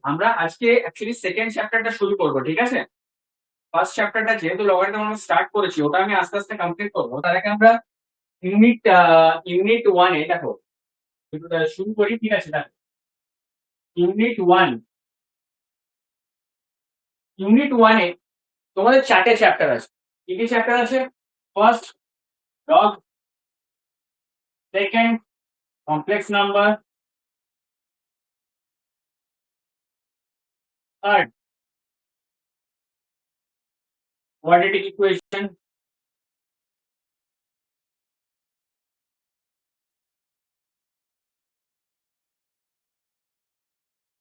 আমরা আজকে actually second চ্যাপ্টারটা শুরু করব, ঠিক আছে? ফার্স্ট চ্যাপ্টারটা যেহেতু লগারিদম আমরা স্টার্ট করেছি, ওটা আমি আস্তে আস্তে কমপ্লিট করবো। তার আগে আমরা ইউনিট ইউনিট 1 এ দেখো শুরু করি, ঠিক আছে? দেখো ইউনিট 1 এ তোমাদের 4টে চ্যাপ্টার আছে। কি কি চ্যাপ্টার আছে? First log, second complex number, third quadratic equation,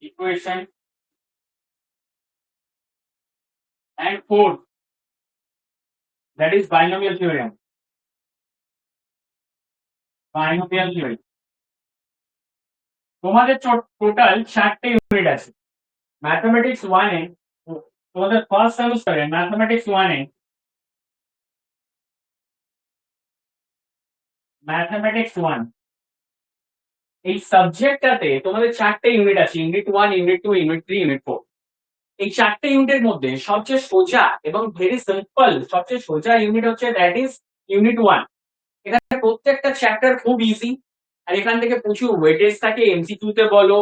equation, and fourth, that is binomial theorem. Binomial theory. তোমাদের টোটাল 4টে ইউনিট আছে। ম্যাথমেটিক্স 1 এ তোমাদের ফার্স্ট সেমিস্টারে ম্যাথমেটিক্স 1 এই সাবজেক্টটাতে তোমাদের 4টে ইউনিট আছে, ইউনিট 1, ইউনিট 2, ইউনিট 3, ইউনিট 4। এই 4টে ইউনিটের মধ্যে সবচেয়ে সোজা এবং ভেরি সিম্পল সবচেয়ে সোজা ইউনিট হচ্ছে দ্যাট ইজ ইউনিট 1। এখানে প্রত্যেকটা চ্যাপ্টার খুব ইজি, আর এখান থেকে প্রচুর ওয়েটেজ থাকে। এমসিকিউ তে বলো,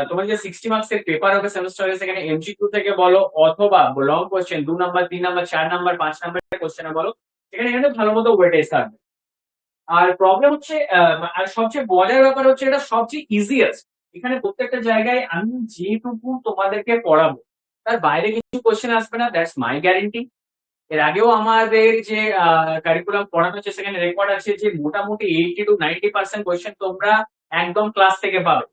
তোমার যে 60 মার্কসের পেপার হবে সেমিস্টারে, সেখানে এমসিকিউ থেকে বলো, অথবা long question 2 number, 3 number, 4 number, 5 নাম্বারের কোশ্চেনে বলো, সেখানে কিন্তু ভালো মতো ওয়েটেজ থাকবে। আর প্রবলেম হচ্ছে আর সবচেয়ে মজার ব্যাপার হচ্ছে এটা সবচেয়ে ইজিয়েস্ট। এখানে প্রত্যেকটা জায়গায় আমি যেটুকু তোমাদেরকে পড়াবো তার বাইরে কিছু কোশ্চেন আসবে না, দ্যাটস মাই গ্যারেন্টি। এর আগেও আমাদের যে কারিকুলাম পড়ানো হচ্ছে সেখানে রেকর্ড আছে যে মোটামুটি 80 to 90% কোয়েশ্চেন তোমরা একদম ক্লাস থেকে পাবে।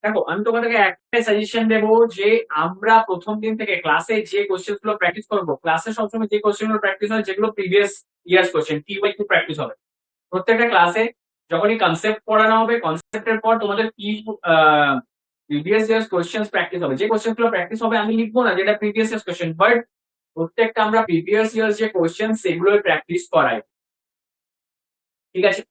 দেখো, আমি তোমাদেরকে একটা সাজেশন দেবো যে আমরা প্রথম দিন থেকে ক্লাসে যে কোশ্চেন গুলো প্র্যাকটিস করবো, ক্লাসে সবসময় যে কোশ্চেন গুলো প্র্যাকটিস হয় যেগুলো previous years question, Q/Q practice হবে প্রত্যেকটা ক্লাসে। যখনই কনসেপ্ট পড়ানো হবে, কনসেপ্টের পর তোমাদের প্রিভিয়াস ইয়ার্স কোশ্চেন প্র্যাকটিস হবে। যে কোশ্চেন গুলো প্র্যাকটিস হবে আমি লিখবো না যেটা প্রিভিয়াস ইয়ার্স কোশ্চেন, বাট প্রত্যেকটা আমরা প্রিভিয়াস ইয়ার্স যে কোশ্চেন সেগুলোই প্র্যাকটিস করাই, ঠিক আছে?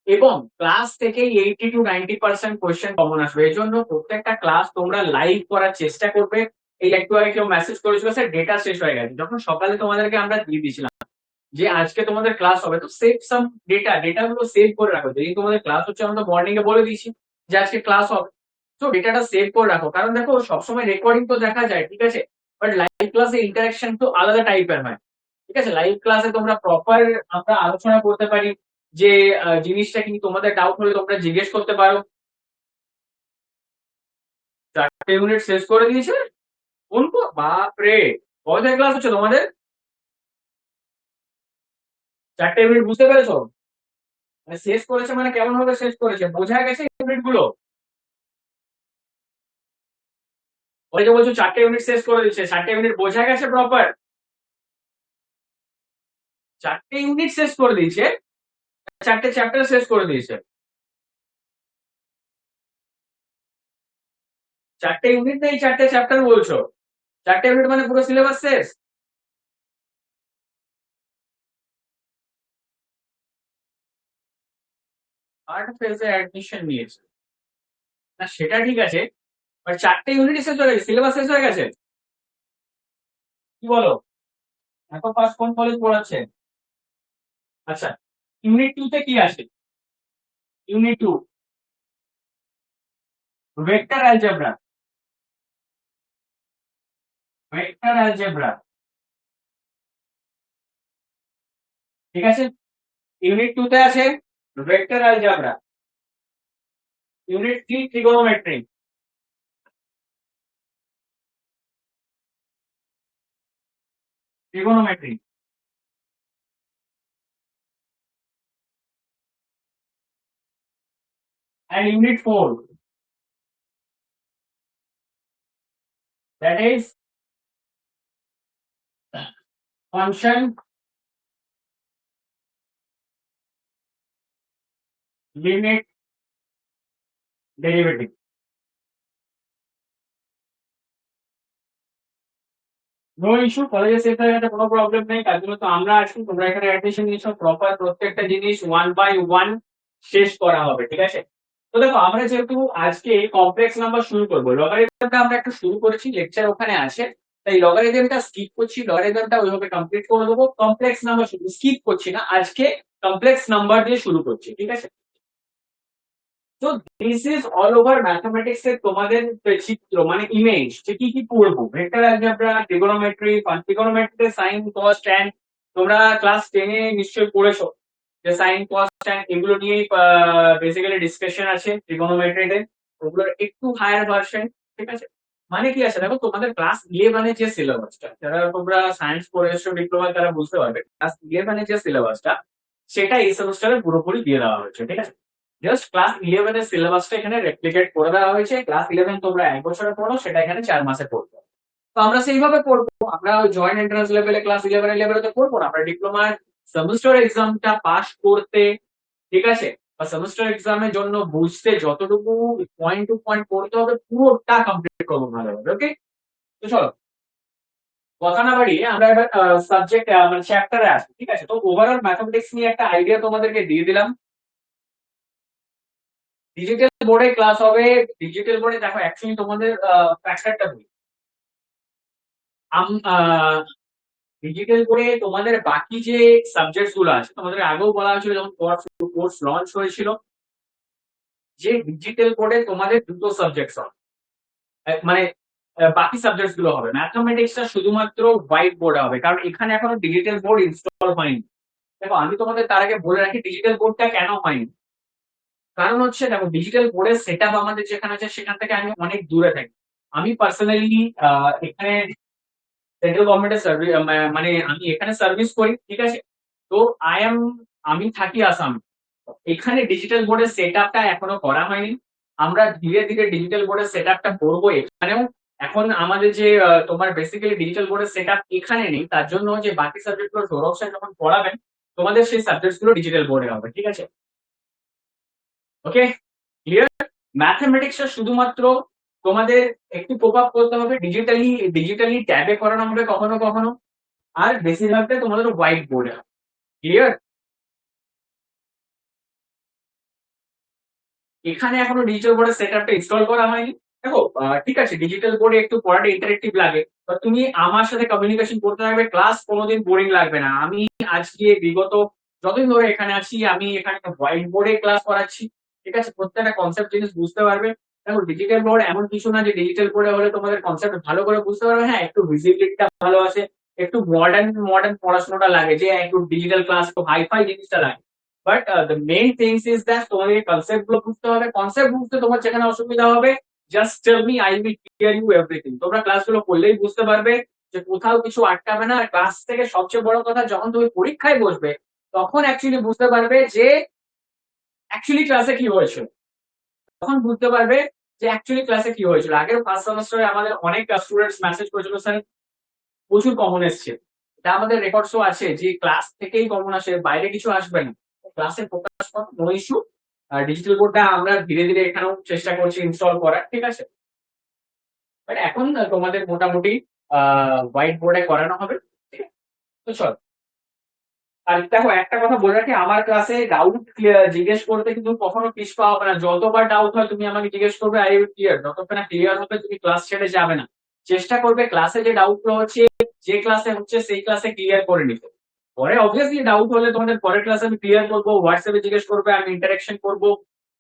এবং ক্লাস থেকে 80 to 90% কোশ্চেন কমন আসবে। এই জন্য প্রত্যেকটা ক্লাস তোমরা লাইভ করার চেষ্টা করবে। এই একটু আগে কেউ মেসেজ করেছিল স্যার ডেটা শেষ হয়ে গেছে, যখন সকালে তোমাদেরকে আমরা দিয়ে দিয়েছিলাম যে আজকে তোমাদের ক্লাস হবে, তো সেভ সাম ডেটা গুলো সেভ করে রাখো। যেদিন তোমাদের ক্লাস হচ্ছে আমরা মর্নিং এ বলে দিয়েছি যে আজকে ক্লাস হবে, তো ডেটাটা সেভ করে রাখো। কারণ দেখো, সবসময় রেকর্ডিং তো দেখা যায়, ঠিক আছে, বাট লাইভ ক্লাসে ইন্টারাকশন তো আলাদা টাইপের হয়, ঠিক আছে? লাইভ ক্লাসে তোমরা প্রপার আমরা আলোচনা করতে পারি, যে জিনিসটা কি তোমাদের ডাউট হলে তোমরা জিজ্ঞেস করতে পারো। 4টে ইউনিট শেষ করে দিয়েছে, কোন বাপ রে! কয়টা ক্লাস হচ্ছে তোমাদের? 4টে ইউনিট বুঝতে পেরেছো? মানে শেষ করেছে মানে কেমন ভাবে শেষ করেছে, বোঝা গেছে ইউনিট গুলো? ওই যে বলছো 4টে ইউনিট শেষ করে দিচ্ছে, 4টে ইউনিট বোঝা গেছে প্রপার? 4টে ইউনিট শেষ করে দিয়েছে, 4টে চ্যাপ্টার শেষ করে দিয়েছে। 4টে ইউনিট নেই, 4টে চ্যাপ্টার বলছো? 4টে ইউনিট মানে পুরো সিলেবাস শেষ? থার্ড ফেজে অ্যাডমিশন নিয়েছে, না সেটা ঠিক আছে, বাট 4টে ইউনিট শেষ হয়ে গেছে, সিলেবাস শেষ হয়ে গেছে, কি বলো? এখন ফার্স্ট কোন কলেজ পড়াচ্ছে? আচ্ছা, ইউনিট 2 তে কি আছে? Unit 2 vector algebra. Vector algebra, ঠিক আছে? ইউনিট 2 তে আছে vector algebra. Unit 3 trigonometry. Trigonometry and Unit 4, that is function, limit, derivative. No issue, কলেজে সেট হয়ে গেছে, কোনো প্রবলেম নেই। তার জন্য তো আমরা আছি, তোমরা এখানে অ্যাডমিশন নিয়েছো, প্রপার প্রত্যেকটা জিনিস 1 by 1 শেষ করা হবে, ঠিক আছে? তো দেখো আমরা যেহেতু আজকে কমপ্লেক্স নাম্বার শুরু করবো, লগারিদমটা আমরা একটু শুরু করেছি, লেকচার ওখানে আছে, তাই লগারিদমটা স্কিপ করছি, লগারিদমটা ওইভাবে কমপ্লিট করে দেবো। কমপ্লেক্স নাম্বার শুধু স্কিপ করছি না, আজকে কমপ্লেক্স নাম্বার দিয়ে শুরু করছি, ঠিক আছে? তো this is all over mathematics এর তোমাদের চিত্র মানে ইমেজ, যে কি কি পড়বো, vector algebra, trigonometry, trigonometry, sine, cos, tan. তোমরা ক্লাস 10 এ নিশ্চয়ই পড়েছো যে সাইন, কস, ট্যান এগুলো নিয়েই বেসিক্যালি ডিসকাশন আছে ট্রিগোনোমেট্রিতে, ওগুলোর একটু হায়ার ভার্সন, ঠিক আছে? মানে কি আছে দেখো, তোমাদের ক্লাস 11 এর যে সিলেবাসটা, যারা তোমরা সায়েন্স পড়েছো ডিপ্লোমা তারা বুঝতে পারবে, ক্লাস 11 এর যে সিলেবাসটা সেটা এই সেমিস্টারে পুরোপুরি দিয়ে দেওয়া হয়েছে, ঠিক আছে? জাস্ট ক্লাস 11 এর সিলেবাসটা এখানে রেপ্লিকেট করে দেওয়া হয়েছে। ক্লাস 11 তোমরা 1 বছরে পড়ো, সেটা এখানে 4 মাসে পড়বে। তো আমরা সেইভাবে পড়বো, আমরা জয়েন্ট এন্ট্রান্স লেভেলে ক্লাস 11 এর লেভেলে তো পড়বো না, আমরা ডিপ্লোমার সেমিস্টার এক্সামটা পাস করতে, ঠিক আছে, বা সেমিস্টার এক্সামের জন্য বুঝতে যতটুকু পয়েন্ট টু পয়েন্ট পড়তে হবে পুরোটা কমপ্লিট করবো ভালোভাবে। ওকে, তো চলো কথা না বাড়িয়ে আমরা এবার সাবজেক্ট মানে চ্যাপ্টারে আসি, ঠিক আছে? তো ওভারঅল ম্যাথমেটিক্স নিয়ে একটা আইডিয়া তোমাদেরকে দিয়ে দিলাম। ডিজিটাল বোর্ডে ক্লাস হবে। ডিজিটাল বোর্ডে দেখো অ্যাকচুয়ালি তোমাদের ফ্যাক্টরটা বলি, ডিজিটাল বোর্ডে তোমাদের বাকি যে সাবজেক্টস গুলো আছে, তোমাদের আগেও বলা হয়েছিল যখন কোর্স লঞ্চ হয়েছিল, যে ডিজিটাল বোর্ডে তোমাদের দুটো সাবজেক্টস হবে, মানে বাকি সাবজেক্টস গুলো হবে, ম্যাথমেটিক্সটা শুধুমাত্র হোয়াইট বোর্ডে হবে, কারণ এখানে এখনো ডিজিটাল বোর্ড ইনস্টল হয়নি। দেখো আমি তোমাদের তার আগে বলে রাখি ডিজিটাল বোর্ডটা কেন হয়নি। কারণ হচ্ছে দেখো, ডিজিটাল বোর্ডের সেট আপ আমাদের যেখানে আছে সেখান থেকে আমি অনেক দূরে থাকি। আমি পার্সোনালি এখানে সেন্ট্রাল গভর্নমেন্টের সার্ভিস, মানে আমি এখানে সার্ভিস করি, ঠিক আছে? তো আই এম আমি থাকি আসাম। এখানে ডিজিটাল বোর্ডের সেট আপটা এখনো করা হয়নি। আমরা ধীরে ধীরে ডিজিটাল বোর্ডের সেট আপটা করবো এখানেও। এখন আমাদের যে তোমার বেসিক্যালি ডিজিটাল বোর্ডের সেট আপ এখানে নেই, তার জন্য যে বাকি সাবজেক্ট গুলো সৌরভ স্যার যখন পড়াবেন, তোমাদের সেই সাবজেক্ট গুলো ডিজিটাল বোর্ডে হবে, ঠিক আছে? ওকে, ক্লিয়ার? ম্যাথমেটিক্সটা শুধুমাত্র তোমাদের একটু কোপ আপ করতে হবে, ডিজিটালি ডিজিটালি ট্যাবে করানো হবে কখনো কখনো, আর বেশিরভাগটা তোমাদের হোয়াইট বোর্ডে হবে। ক্লিয়ার? এখানে এখনো ডিজিটাল বোর্ডের সেটআপটা ইনস্টল করা হয়নি। দেখো ঠিক আছে, ডিজিটাল বোর্ডে একটু পড়াটা ইন্টারেক্টিভ লাগে, বা তুমি আমার সাথে কমিউনিকেশন করতে থাকবে, ক্লাস কোনোদিন বোরিং লাগবে না। আমি আজকে বিগত যতদিন ধরে এখানে আছি, আমি এখানে হোয়াইট বোর্ডে ক্লাস করাচ্ছি, ঠিক আছে? প্রত্যেকটা কনসেপ্ট জিনিস বুঝতে পারবে। দেখো ডিজিটাল বোর্ড এমন কিছু না যে ডিজিটাল বোর্ডে হলে তোমাদের কনসেপ্ট ভালো করে বুঝতে পারবে, হ্যাঁ একটু ভিজিবিলিটিটা ভালো আছে, একটু মডার্ন মডার্ন পড়াশোনাটা লাগে, যে একটু ডিজিটাল ক্লাস একটু হাইফাই জিনিসটা লাগে। But the main things is that তোমাদের কনসেপ্ট গুলো বুঝতে হবে। কনসেপ্ট বুঝতে তোমার যেখানে অসুবিধা হবে, just tell me, I will clear you everything. তোমরা ক্লাসগুলো করলেই বুঝতে পারবে যে কোথাও কিছু আটকাবে না। ক্লাস থেকে সবচেয়ে বড় কথা, যখন তুমি পরীক্ষায় বসবে তখন অ্যাকচুয়ালি বুঝতে পারবে যে অ্যাকচুয়ালি ক্লাসে কি হয়েছিল। তখন বুঝতে পারবে যে অ্যাকচুয়ালি ক্লাসে কি হয়েছিল। আগের ফার্স্ট সেমিস্টারে আমাদের অনেক স্টুডেন্টস মেসেজ করেছিল, স্যার প্রচুর কমন এসছে। এটা আমাদের রেকর্ডসও আছে যে ক্লাস থেকেই কমন আসে, বাইরে কিছু আসবে না। ক্লাসে ফোকাস করো, নো ইস্যু। আর ডিজিটাল বোর্ডটা আমরা ধীরে ধীরে এখানেও চেষ্টা করছি ইনস্টল করার, ঠিক আছে? বাট এখন তোমাদের মোটামুটি হোয়াইট বোর্ডে করানো হবে, ঠিক আছে? তো চল, আর দেখো একটা কথা বলে রাখি, আমার ক্লাসে ডাউট জিজ্ঞেস করতে কিন্তু কখনো পিছপা হবে না। যতবার ডাউট হয় তুমি আমাকে জিজ্ঞেস করবে, আই উইল ক্লিয়ার। যতক্ষণ না ক্লিয়ার হবে তুমি ক্লাস ছেড়ে যাবে না। চেষ্টা করবে ক্লাসে যে ডাউট গুলো হচ্ছে, যে ক্লাসে হচ্ছে সেই ক্লাসে ক্লিয়ার করে নিতে। পরে অবভিয়াসলি ডাউট হলে তোমাদের পরের ক্লাসে আমি ক্লিয়ার করবো, হোয়াটসঅ্যাপে জিজ্ঞেস করবে, আমি ইন্টারাকশন করবো।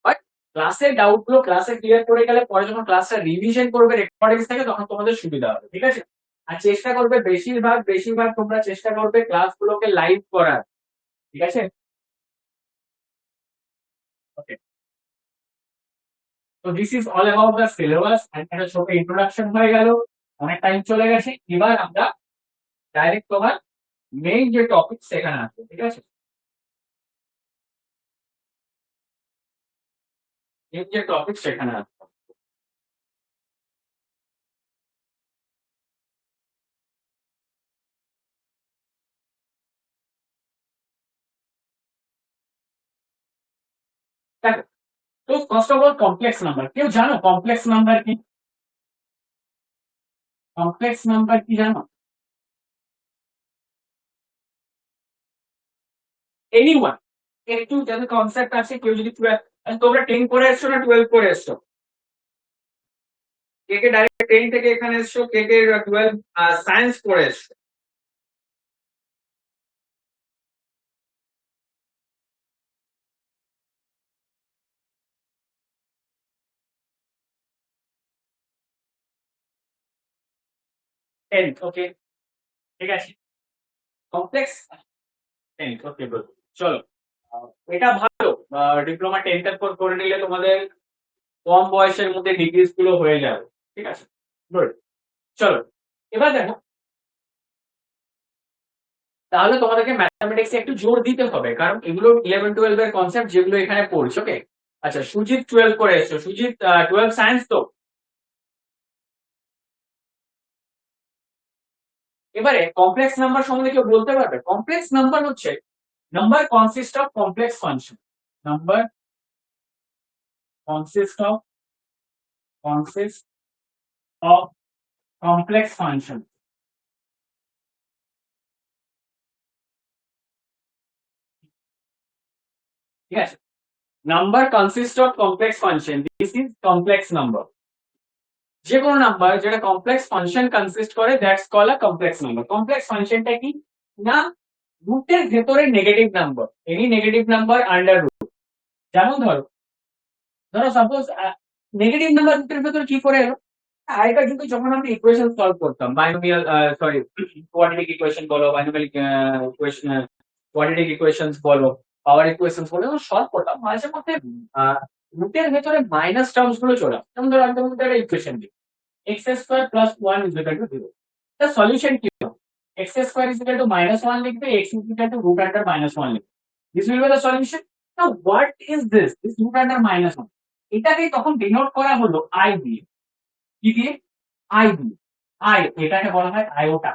বাট ক্লাসের ডাউট গুলো ক্লাসে ক্লিয়ার করে গেলে পরে যখন ক্লাসটা রিভিশন করবে রেকর্ডিংস থেকে, তখন তোমাদের সুবিধা হবে, ঠিক আছে? আর চেষ্টা করবে বেশিরভাগ বেশিরভাগ তোমরা চেষ্টা করবে ক্লাসগুলোকে লাইভ করার, ঠিক আছে? ওকে, তো this is all about the syllabus. একটা ছোট ইন্ট্রোডাকশন হয়ে গেল, অনেক টাইম চলে গেছে, এবার আমরা ডাইরেক্ট তোমার মেইন যে টপিক সেখানে আসবো, ঠিক আছে? মেইন যে টপিক সেখানে আসবো। দেখো, তো first of all complex number, কেউ জানো কমপ্লেক্স নাম্বার কি? কমপ্লেক্স নাম্বার কি জানো? এনিওয়ান? একটু যাদের কনসেপ্ট আছে, কেউ যদি 12 তোমরা 10 করে এসছো না 12 করে এসছো? কে কে ডাইরেক্ট 10 থেকে এখানে এসছো, কে কে 12 সায়েন্স করে এসছো? টেন্থ, ওকে, ঠিক আছে। কমপ্লেক্স টেন্থ, ওকে, চলো। এটা ভালো, ডিপ্লোমা টেন্থ এর পর করে নিলে তোমাদের কম বয়সের মধ্যে ডিগ্রিজ গুলো হয়ে যাবে, ঠিক আছে, গুড। চলো, এবার দেখো, তাহলে তোমাদেরকে ম্যাথমেটিক্সে একটু জোর দিতে হবে, কারণ এগুলো 11 12 এর কনসেপ্ট যেগুলো এখানে পড়ছো, ওকে। আচ্ছা, সুজিত 12 করে এসছো, সুজিত 12 সায়েন্স তো। এবারে কমপ্লেক্স নাম্বার সম্বন্ধে কেউ বলতে পারবে? কমপ্লেক্স নাম্বার হচ্ছে number consist of complex function. Number consist of consist of complex function, ঠিক আছে। Number consist of complex function, this is complex number. যে কোনো নাম্বার যেটা কমপ্লেক্স ফাংশন কনসিস্ট করে, that's call a complex number. Complex ফাংশনটা কি না, রুটের ভেতরে negative number, any negative number under root. যেমন ধরো, সাপোজ নেগেটিভ নাম্বার রুটের ভেতরে কি করে এলো? আগেকার যুগে যখন আমরা ইকুয়েশন সলভ করতাম, বাইনোমিয়াল, সরি, কোয়াড্রেটিক ইকুয়েশন বলো, বাইনোমিয়াল ইকুয়েশন, কোয়াড্রেটিক ইকুয়েশনস বলো, পাওয়ার ইকুয়েশনস বলো, সলভ করতাম, মাঝে মধ্যে রুটের ভেতরে মাইনাস টার্মস গুলো চলে আসে। যেমন ধরো আমি তোমাকে একটা ইকুয়েশন দিই, x square plus one is equal to zero. তার সলিউশন কি হবে? X square is equal to minus one লিখবে, x is equal to root under minus one লিখবে। This will be the solution. Now what is this root under minus one? এটাকে তখন denote করা হলো I দিয়ে। কি দিয়ে? আই দিয়ে। আই, এটাকে বলা হয় আয়োটা।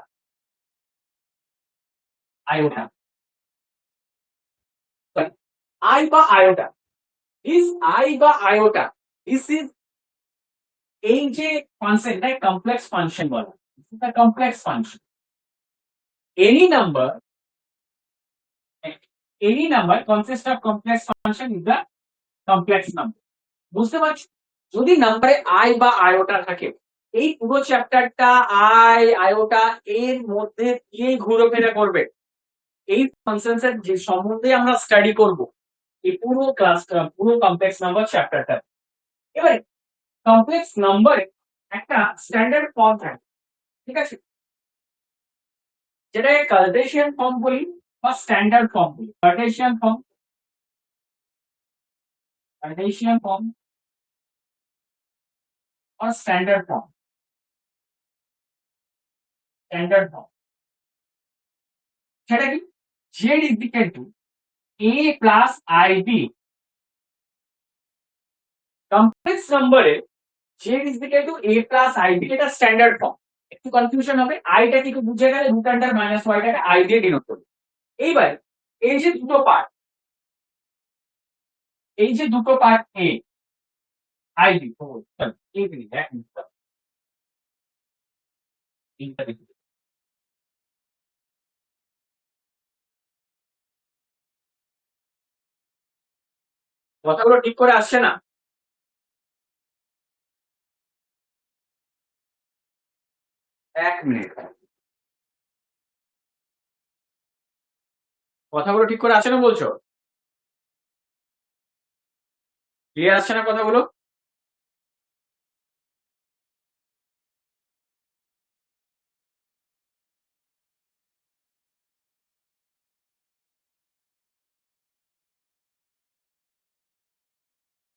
আয়োটা, আই বা আয়োটা, দিস আই বা আয়োটা, দিস ইজ, এই যে ফাংশন, এটা কমপ্লেক্স ফাংশন বলা হয়। Complex function, any number, any number consists of complex function is the complex number। বুঝতে পারছো? যদি নাম্বারে আই বা আয়োটা থাকে, এই পুরো চ্যাপ্টারটা আই আয়োটা এর মধ্যে দিয়েই ঘুরোফেরা করবে। এই ফাংশনস এর যে সম্বন্ধে আমরা স্টাডি করব এই পুরো ক্লাসটা, পুরো কমপ্লেক্স নাম্বার চ্যাপ্টারটা। এবারে কমপ্লেক্স নাম্বারে একটা স্ট্যান্ডার্ড ফর্ম থাকে, ঠিক আছে, যেটাকে কার্টেসিয়ান ফর্ম বলি বা স্ট্যান্ডার্ড ফর্ম বলি। কার্টেসিয়ান ফর্ম, কার্টেসিয়ান ফর্ম আর স্ট্যান্ডার্ড ফর্ম। স্ট্যান্ডার্ড ফর্ম সেটা কি? Z is equal to a plus i b. Complex নাম্বারে z is equal to a plus i b, এটা স্ট্যান্ডার্ড ফর্ম। একটু confusion হবে, আইটা কি বুঝে গেলে রুট আন্ডার মাইনাস ওয়াইটাকে আই দিয়ে ডিনোট করবে। এইবার এই যে দুটো পার্ট, এই যে দুটো পার্ট এ আই বি, এই জিনিস এক মিনিট, এইটা দেখি। কথাগুলো ঠিক করে আসছে না? এক মিনিট, কথাগুলো ঠিক করে আসছে না বলছো? ক্লিয়ার আসছে না কথাগুলো?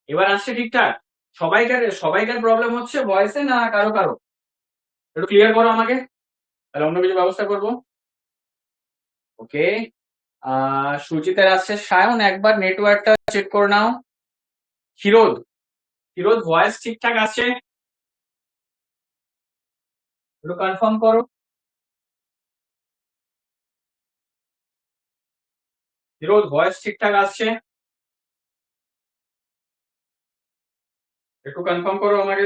এবার আসছে ঠিকঠাক? সবাইকার সবাইকার প্রবলেম হচ্ছে ভয়েসে না কারো কারো? একটু ক্লিয়ার করো আমাকে, তাহলে অন্য কিছু ব্যবস্থা করবো। ওকে, সুচিতের আসছে। সায়ন, একবার নেটওয়ার্কটা চেক করে নাও। হিরোদ, হিরোদ ভয়েস ঠিকঠাক আসছে? একটু কনফার্ম করো। হিরোদ ভয়েস ঠিকঠাক আসছে? একটু কনফার্ম করো আমাকে।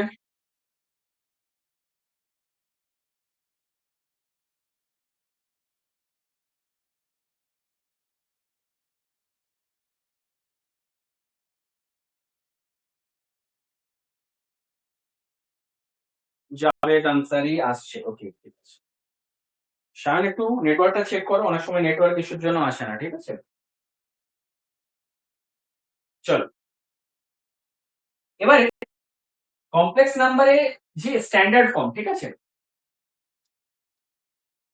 জাভেদ আনসারি আসছে, ওকে ঠিক আছে। শান একটু নেটওয়ার্কটা চেক করো, অনেক সময় নেটওয়ার্ক ইস্যুর জন্য আসে না, ঠিক আছে। চলো এবারে কমপ্লেক্স নাম্বারে যে স্ট্যান্ডার্ড ফর্ম, ঠিক আছে,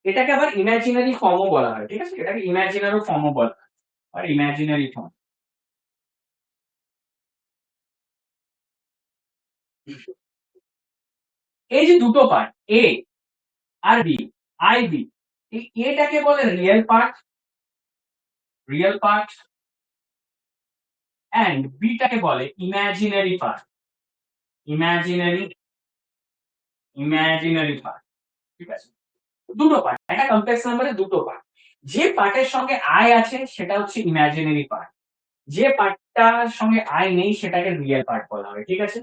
এটাকে আবার ইমাজিনারি ফর্মও বলা হয়, ঠিক আছে, এটাকে ইমাজিনারি ফর্মও বলা হয় আর ইমাজিনারি ফর্ম। এই যে দুটো পার্ট এ আর বি, আই বি, এই এটাকে বলে real part, real part, and বিটাকে বলে imaginary part, imaginary, imaginary part, ঠিক আছে। দুটো পার্ট, একটা কমপ্লেক্স নাম্বারে দুটো পার্ট। যে পার্টের সঙ্গে আই আছে সেটা হচ্ছে ইমাজিনারি পার্ট, যে পার্টটার সঙ্গে আই নেই সেটাকে রিয়েল পার্ট বলা হয়, ঠিক আছে।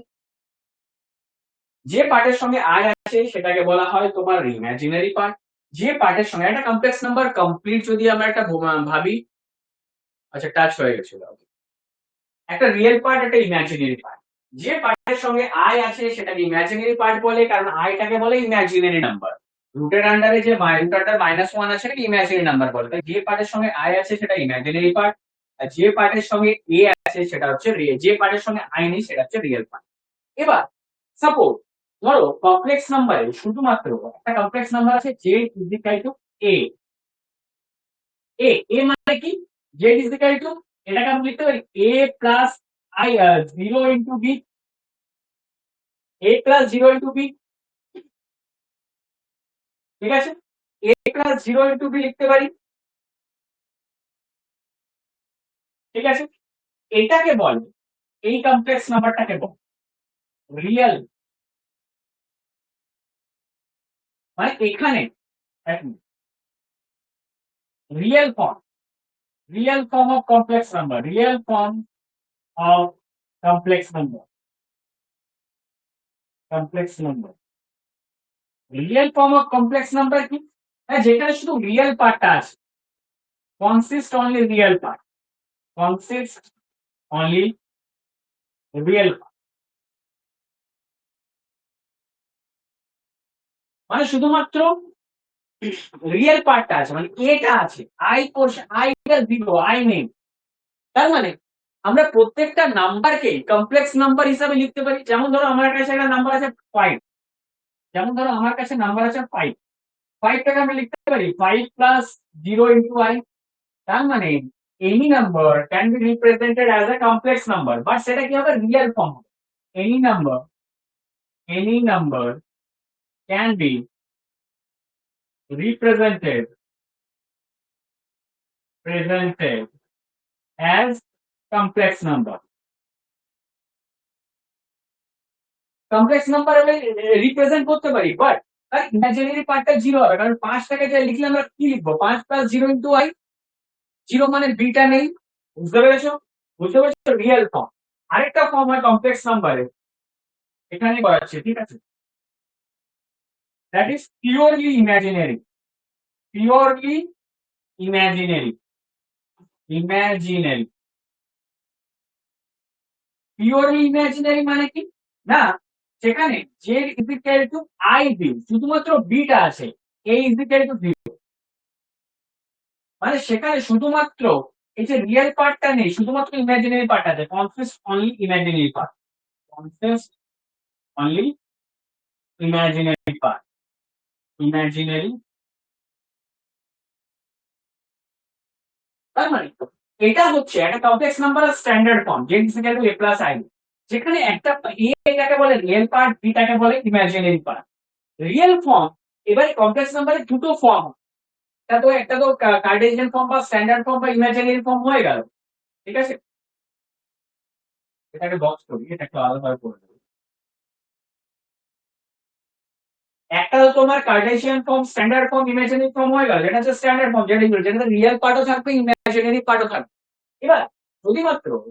যে পার্টের সঙ্গে আই আছে সেটাকে বলা হয় তোমার ইমাজিনারি পার্ট। যে পার্টের সঙ্গে একটা কমপ্লেক্স নাম্বার কমপ্লিট যদি আমরা একটা ভাবি, আচ্ছা টাচ হয়ে গেছিল, একটা রিয়েল পার্ট একটা ইমাজিনারি পার্ট। যে পার্টের সঙ্গে আই আছে সেটাকে ইমাজিনারি পার্ট বলে, কারণ আইটাকে বলে ইমাজিনারি নাম্বার। রুটের আন্ডারে যে রুট আন্ডার -1 আছে সেটাকে ইমাজিনারি নাম্বার বলে, তাই যে পার্টের সঙ্গে আই আছে সেটা ইমাজিনারি পার্ট, আর যে পার্টের সঙ্গে এ আছে সেটা হচ্ছে রিয়েল, যে পার্টের সঙ্গে আই নেই সেটা হচ্ছে রিয়েল পার্ট। এবার সাপোজ ধরো কমপ্লেক্স নাম্বারে শুধুমাত্র একটা কমপ্লেক্স নাম্বার আছে জে ইজ ইকুয়াল টু এ, এ এ মানে কি, জে ইজ ইকুয়াল টু, এটাকে আমি লিখতে পারি a plus i 0 into b, a plus 0 into b, ঠিক আছে, এ প্লাস 0 ইন্টু বি লিখতে পারি, ঠিক আছে। এটাকে বলে, এই কমপ্লেক্স নাম্বারটাকে বলে রিয়েল, মানে এখানে real form, real form of complex number, real form of complex number, complex number, real form of complex number কি, যেখানে শুধু রিয়েল পার্টটা আছে, consist only real part, consist only real part, মানে শুধুমাত্র রিয়েল পার্টটা আছে, মানে এটা আছে, আই পোর্শন, আই এর 0, আই নেই। তার মানে আমরা প্রত্যেকটা নাম্বারকে কমপ্লেক্স নাম্বার হিসাবে লিখতে পারি। যেমন ধরো আমার কাছে একটা নাম্বার আছে 5, যেমন ধরো আমার কাছে নাম্বার আছে 5, 5টাকে আমি লিখতে পারি 5 প্লাস 0 ইন্টু আই। তার মানে any number can be represented as a complex number, but সেটা কি হবে real form. any number can be presented as complex number, complex number আমি রিপ্রেজেন্ট করতে পারি, বাট তার ইমাজিনারি পার্টটা 0 হবে, কারণ 5টাকে যে লিখলে আমরা কি লিখবো, 5 প্লাস 0 ইন্টু আই, 0 মানে বিটা নেই, বুঝতে পেরেছো, বুঝতে পেরেছো, রিয়েল ফর্ম। আরেকটা ফর্ম হয় কমপ্লেক্স নাম্বারের, এখানে করাচ্ছে, ঠিক আছে, that is purely imaginary, purely imaginary, imaginary, purely imaginary মানে কি না, সেখানে j is equal to I b, শুধুমাত্র বিটা আছে, a is equal to 0, মানে সেখানে শুধুমাত্র এই যে রিয়েল পার্টটা নেই, শুধুমাত্র ইমাজিনারি পার্ট আছে, consist only imaginary part, consist only imaginary part, imaginary. তার মানে এটা হচ্ছে একটা কমপ্লেক্স নাম্বারের স্ট্যান্ডার্ড ফর্ম, যে is equal two a plus i, যেখানে একটা এটাকে বলে রিয়েল পার্ট, বিটাকে বলে ইমাজিনারি পার্ট। রিয়েল ফর্ম, এবারে কমপ্লেক্স নাম্বারের দুটো ফর্ম, একটা তো কার্টেসিয়ান ফর্ম বা স্ট্যান্ডার্ড ফর্ম বা ইমাজিনারি ফর্ম হয়ে গেল, ঠিক আছে। এটাকে বক্স করি, এটা একটু আলাদাভাবে করে দেবো। একটা তো তোমার Cartesian form, standard form, imaginary form হয়ে গেল, এটা হচ্ছে স্ট্যান্ডার্ড ফর্ম, যেটা রিয়েল পার্টও থাকবে ইমাজিনারি পার্টও থাকবে। এবার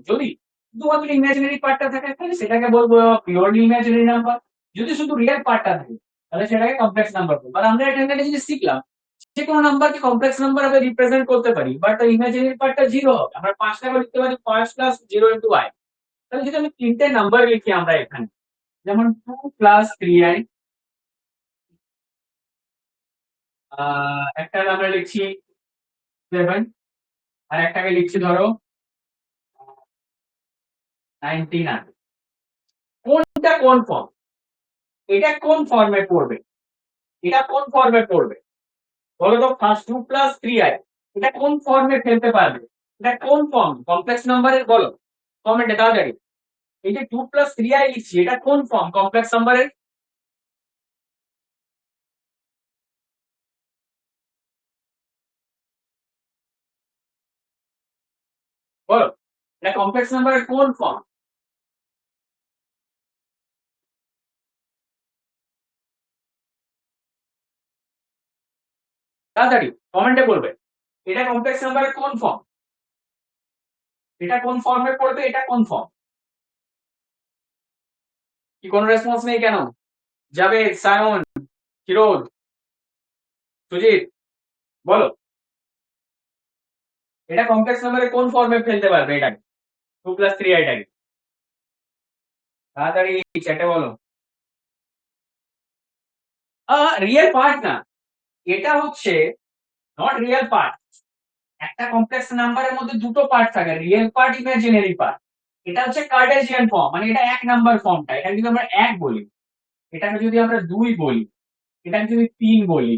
যদি শুধুমাত্র ইমাজিনারি পার্টটা থাকে তাহলে সেটাকে বলবো পিওরলি ইমাজিনারি নাম্বার, যদি শুধু রিয়েল পার্টটা থাকে তাহলে সেটাকে কমপ্লেক্স নাম্বার বলবো। আর আমরা এখানে একটা জিনিস শিখলাম, যে কোনো নাম্বারকে কমপ্লেক্স নাম্বার আমরা রিপ্রেজেন্ট করতে পারি, বাট ইমাজিনারি পার্টটা 0 হবে। আমরা 5 টাকা লিখতে পারি 5 প্লাস 0 ইন্টু i। তাহলে যদি আমি তিনটে নাম্বার লিখি আমরা এখানে, যেমন 2 প্লাস 3i, একটা আমরা লিখছি 7 আর একটাকে লিখছি ধরো 99। কোনটা কোন ফর্ম? এটা কোন ফর্মে পড়বে? এটা কোন ফর্মে পড়বে বলো তো? ফার্স্ট 2 + 3i এটা কোন ফর্মে ফেলতে পারবে? এটা কোন ফর্ম কমপ্লেক্স নাম্বারের বলো কমেন্টে তাড়াতাড়ি। এই যে 2 + 3i লিখছি এটা কোন ফর্ম কমপ্লেক্স নাম্বারের? বলো এটা কমপ্লেক্স নাম্বারের কোন ফর্ম? তাড়াতাড়ি কমেন্টে বলবে এটা কমপ্লেক্স নাম্বারের কোন ফর্ম? এটা কোন ফর্মে পড়বে? এটা কোন ফর্ম? কি কোনো রেসপন্স নেই কেন? জাভেদ, সায়ন, ফিরোজ, সুজিত, বলো এটা কমপ্লেক্স নাম্বারের কোন ফর্মে ফেলতে পারবে? এটাকে 2 + 3i টাকে তাড়াতাড়ি চ্যাটে বলো। রিয়েল পার্ট না, এটা হচ্ছে নট রিয়েল পার্ট। একটা কমপ্লেক্স নাম্বারের মধ্যে দুটো পার্ট থাকে, রিয়েল পার্ট, ইমাজিনারি পার্ট। এটা হচ্ছে কার্টেসিয়ান ফর্ম, মানে এটা 1 নাম্বার ফর্মটা। এটা যদি আমরা 1 বলি, এটাকে যদি আমরা 2 বলি, এটাকে যদি 3 বলি,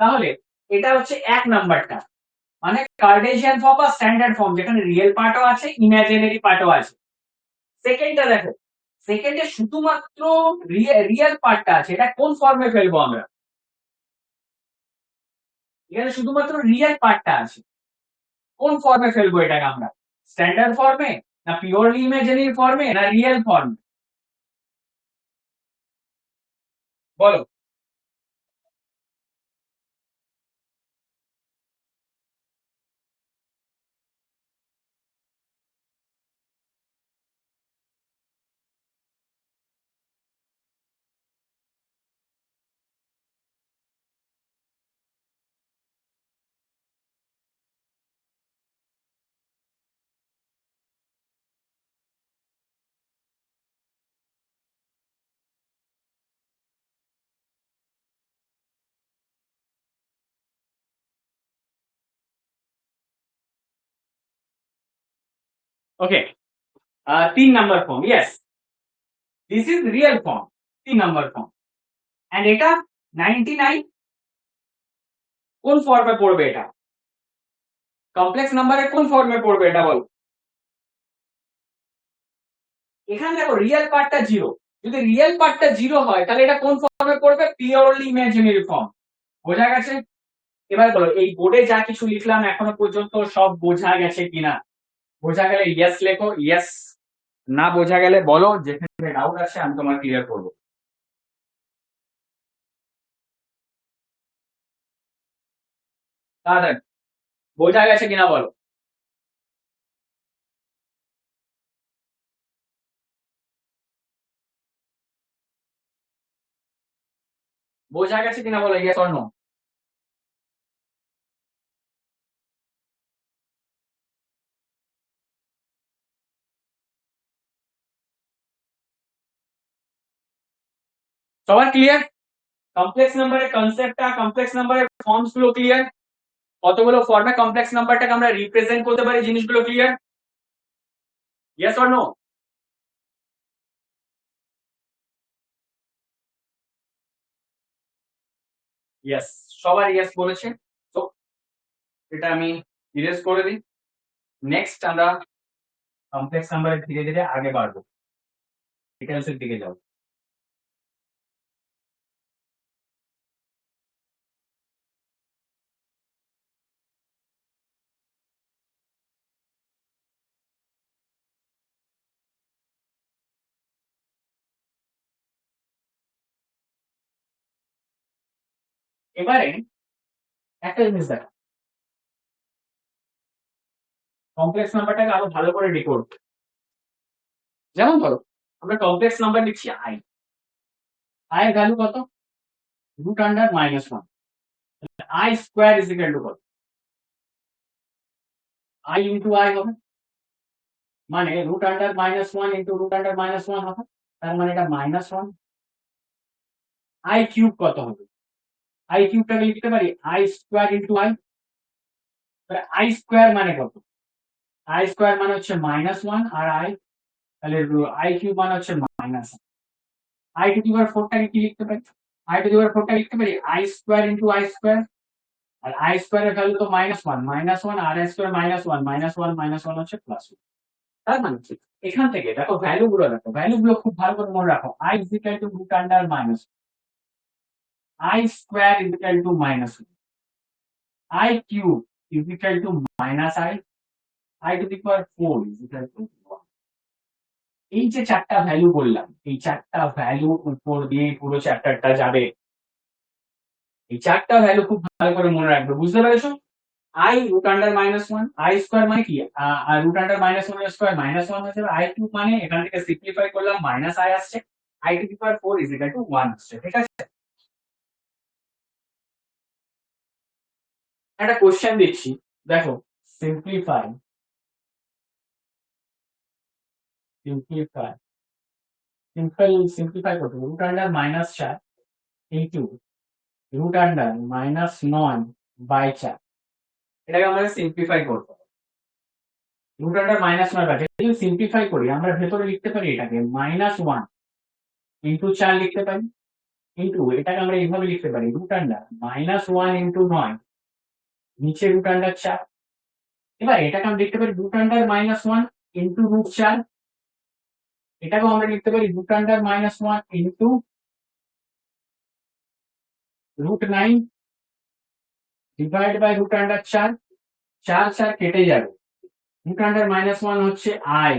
তাহলে এটা হচ্ছে 1 নাম্বারটা, মানে কার্টেসিয়ান ফর্ম বা স্ট্যান্ডার্ড ফর্ম, যেখানে রিয়েল পার্টও আছে ইমাজিনারি পার্টও আছে। সেকেন্ডটা দেখো, সেকেন্ডে শুধুমাত্র রিয়েল পার্টটা আছে, এটা কোন ফর্মে ফেলবো আমরা? এখানে শুধুমাত্র রিয়েল পার্টটা আছে, কোন ফর্মে ফেলবো এটাকে আমরা? স্ট্যান্ডার্ড ফর্মে, না পিওরলি ইমাজিনারি ফর্মে, না রিয়েল ফর্মে? বলো। Okay, 3 number form, yes, this is real form, 3 number form. And এটা 99 কোন ফর্মে পড়বে? এটা কমপ্লেক্স নাম্বারের কোন ফর্মে পড়বে এটা বল? এখানে দেখো রিয়েল পার্টটা 0, যদি রিয়েল পার্টটা 0 হয় তাহলে এটা কোন ফর্মে পড়বে? Purely imaginary form. বোঝা গেছে? এবার বলো এই বোর্ডে যা কিছু লিখলাম এখনো পর্যন্ত সব বোঝা গেছে কিনা? বোঝা গেলে ইয়েস লেখো, ইয়েস। না বোঝা গেলে বলো, যেখানে ডাউট আছে আমি তোমার ক্লিয়ার করবো। তাহলে বোঝা গেছে কিনা বলো। বোঝা গেছে কিনা বলো, ইয়েস অর নো। সবার ক্লিয়ার? কমপ্লেক্স নাম্বারের কনসেপ্টটা, কমপ্লেক্স নাম্বারের ফর্মস গুলো ক্লিয়ার? কতগুলো ফর্মে কমপ্লেক্স নাম্বারটাকে আমরা রিপ্রেজেন্ট করতে পারি, জিনিসগুলো clear? Yes or no? Yes, সবার ইয়েস বলেছে। তো এটা আমি ইরেজ করে দিই। নেক্সট আমরা কমপ্লেক্স নাম্বারে ধীরে ধীরে আগে বাড়বো, ডিটেলস এর দিকে যাবো। এবারে একটা জিনিস দেখো, কমপ্লেক্স নাম্বারটাকে আরো ভালো করে ডিকোড। যেমন ধরো আমরা কমপ্লেক্স নাম্বার লিখছি আই, আই এর ভ্যালু কত? √(-1) i square is equal two কত? আই ইন্টু আই হবে, মানে √(-1) ইন্টু √(-1) হবে, তার মানে এটা -1। আই কিউব কত হবে? আই কিউবটাকে লিখতে পারি I square into i. I square মানে কত? আই স্কোয়ার মানে হচ্ছে -1 আর আই, তাহলে আই কিউব মানে হচ্ছে মাইনাস। আই টু দি পাওয়ার 4টাকে কি লিখতে পারি? আই টু দি পাওয়ার 4টা লিখতে পারি I square into I square. আর আই স্কোয়ারের ভ্যালু তো -1 আর আই স্কোয়ার -1 হচ্ছে +1। তার মানে কি এখান থেকে দেখো ভ্যালু গুলো দেখো, ভ্যালু গুলো খুব ভালো করে মনে রাখো। I is equal to root under minus, I square is equal to -1, I cube is equal to minus I, I to the power 4 is equal to 1। এই যে চারটা ভ্যালু বললাম, এই চারটা ভ্যালু উপর দিয়ে পুরো চ্যাপ্টারটা যাবে। এই চারটা ভ্যালু খুব ভালো করে মনে রাখবে, বুঝতে পেরেছো? I root under -1, i square মানে কি রুট আন্ডার -1 স্কোয়ার -1 হয়ে যাবে, আই কিউব মানে এখান থেকে সিম্পলিফাই করলাম মাইনাস আই আসছে, i to the power 4 is equal to 1 আসছে, ঠিক আছে? একটা কোশ্চেন দিচ্ছি, দেখো। সিম্পলিফাই সিম্পলিফাই সিম্পলিফাই করতে root under -4 into root under -9/4, এটাকে আমাদের সিম্পলিফাই করতে হবে। রুট আন্ডার -9/4 যদি সিম্পলিফাই করি আমরা ভেতরে লিখতে পারি এটাকে -1 ইন্টু 4 লিখতে পারি, ইন্টু এটাকে আমরা এইভাবে লিখতে পারি রুট আন্ডার -1 ইন্টু 9 নিচে রুট আন্ডার 4। এবার এটাকে আমরা লিখতে পারি রুট আন্ডার -1 ইন্টু রুট 4, এটাকেও আমরা লিখতে পারি root under -1 into root 9 divide by root under 4, 4 কেটে যাবে। রুট আন্ডার -1 হচ্ছে আই,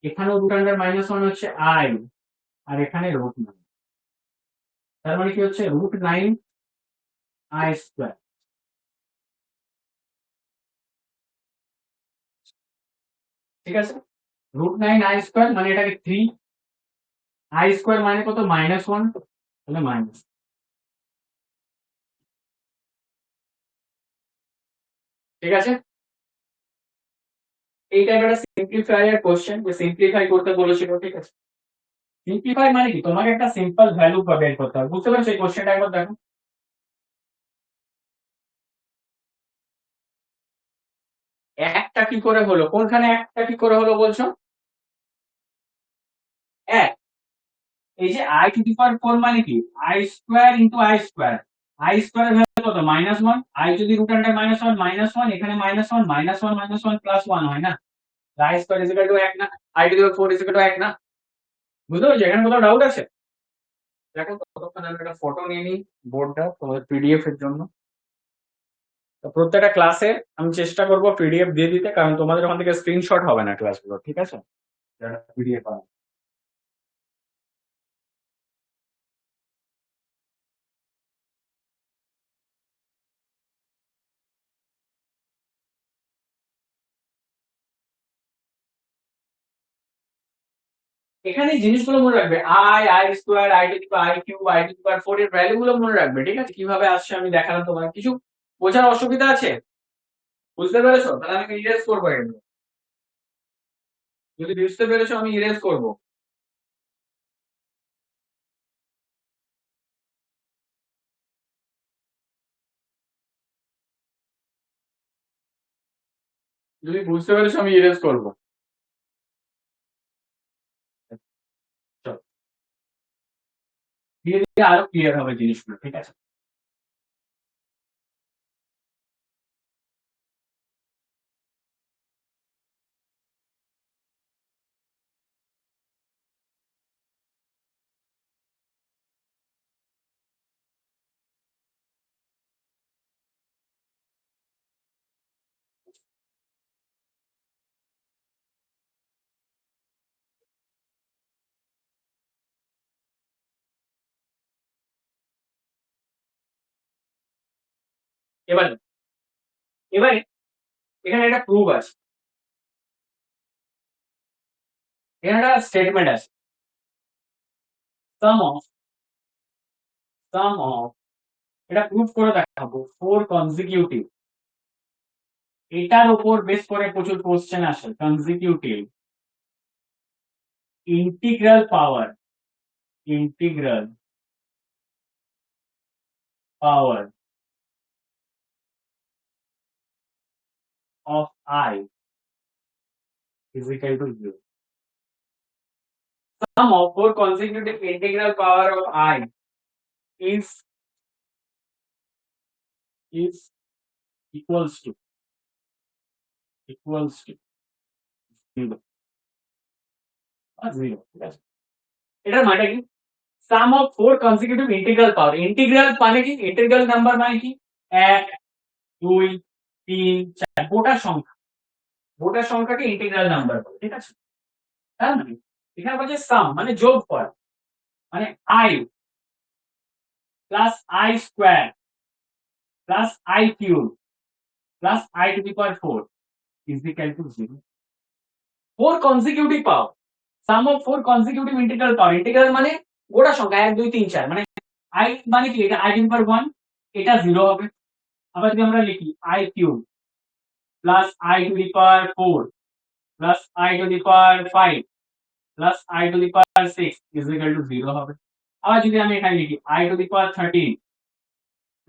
এখানেও রুট আন্ডার -1 হচ্ছে আই, আর এখানে রুট 9, তার মানে কি হচ্ছে রুট 9 আই স্কোয়ার। ঠিক আছে, রুট 9 আই স্কোয়ার মানে এটাকে 3, আই স্কোয়ার মানে কত -1, তাহলে মাইনাস। ঠিক আছে, এই টাইপের একটা সিম্পলিফাই এর কোশ্চেন, যে সিম্পলিফাই করতে বলেছিল, ঠিক আছে? সিম্পলিফাই মানে কি তোমাকে একটা সিম্পল ভ্যালু বের করতে হবে, বুঝতে পারছো? এই কোশ্চেনটা একবার দেখো। একটা কি করে হলো, কোনখানে একটা কি করে হলো বলছো? এক, এই যে আই টু দি পাওয়ার 4 মানে কি I square into I square, I square value কত -1, আই যদি রুট আন্ডার -1 এখানে -1 -1 +1 হয় না, I square is equal to 1 না, I to the power 4 is equal to 1 না। বুঝতে পারছো? এখানে কোথাও ডাউট আছে? দেখো ততক্ষণ আমি একটা ফটো নিয়ে নিই বোর্ডটা তোমাদের পিডিএফ এর জন্য। তো প্রত্যেকটা ক্লাসে আমি চেষ্টা করব পিডিএফ দিয়ে দিতে, কারণ তোমাদের ওখান থেকে স্ক্রিনশট হবে না ক্লাসগুলো, ঠিক আছে? পিডিএফ হবে। এখানে এই জিনিসগুলো মনে রাখবে, i square, i to the power i cube, i to the power 4 এর ভ্যালু গুলো মনে রাখবে, ঠিক আছে? কিভাবে আসছে আমি দেখালাম তোমার, কিছু বোঝার অসুবিধা আছে? বুঝতে পেরেছো? তাহলে আমি ইরেজ করবো এগুলো, যদি বুঝতে পেরেছো আমি ইরেজ করব। যদি বুঝতে পেরেছো আমি ইরেজ করব। চলো, ধীরে ধীরে আরো ক্লিয়ার হবে জিনিসগুলো, ঠিক আছে? এবার এবারে এখানে একটা প্রুফ আছে, এখানে একটা স্টেটমেন্ট আছে, সাম অফ সাম অফ, এটা প্রুফ করে দেখাবো 4 কনজিকিউটিভ, এটার উপর বেস করে প্রচুর কোশ্চেন আসে। Consecutive integral power, integral power of I is equal to 0. Sum of 4 consecutive integral power of I is equals to 0 or 0. এটার মানে কি? Sum of 4 consecutive integral power, integral মানে কি, ইন্টিগ্রাল নাম্বার মানে কি 1 2 3 4 গোটা সংখ্যাকে ইন্টিগ্রাল নাম্বার বলে, ঠিক আছে? তার মানে এখানে বলছে সাম মানে যোগ করা, মানে i plus i square plus i cube plus i to the power 4 is equal to 0. 4 consecutive power, sum of 4 consecutive integral power, integral মানে গোটা সংখ্যা 1 2 3 4, মানে i মানে কি, এটা i টু দি পাওয়ার 1, এটা 0 হবে। আবার যদি আমরা লিখি i cube plus i to the power 4 plus i to the power 5 plus i to the power 6 is equal to 0 হবে। আবার যদি আমি এখানে লিখি i to the power 13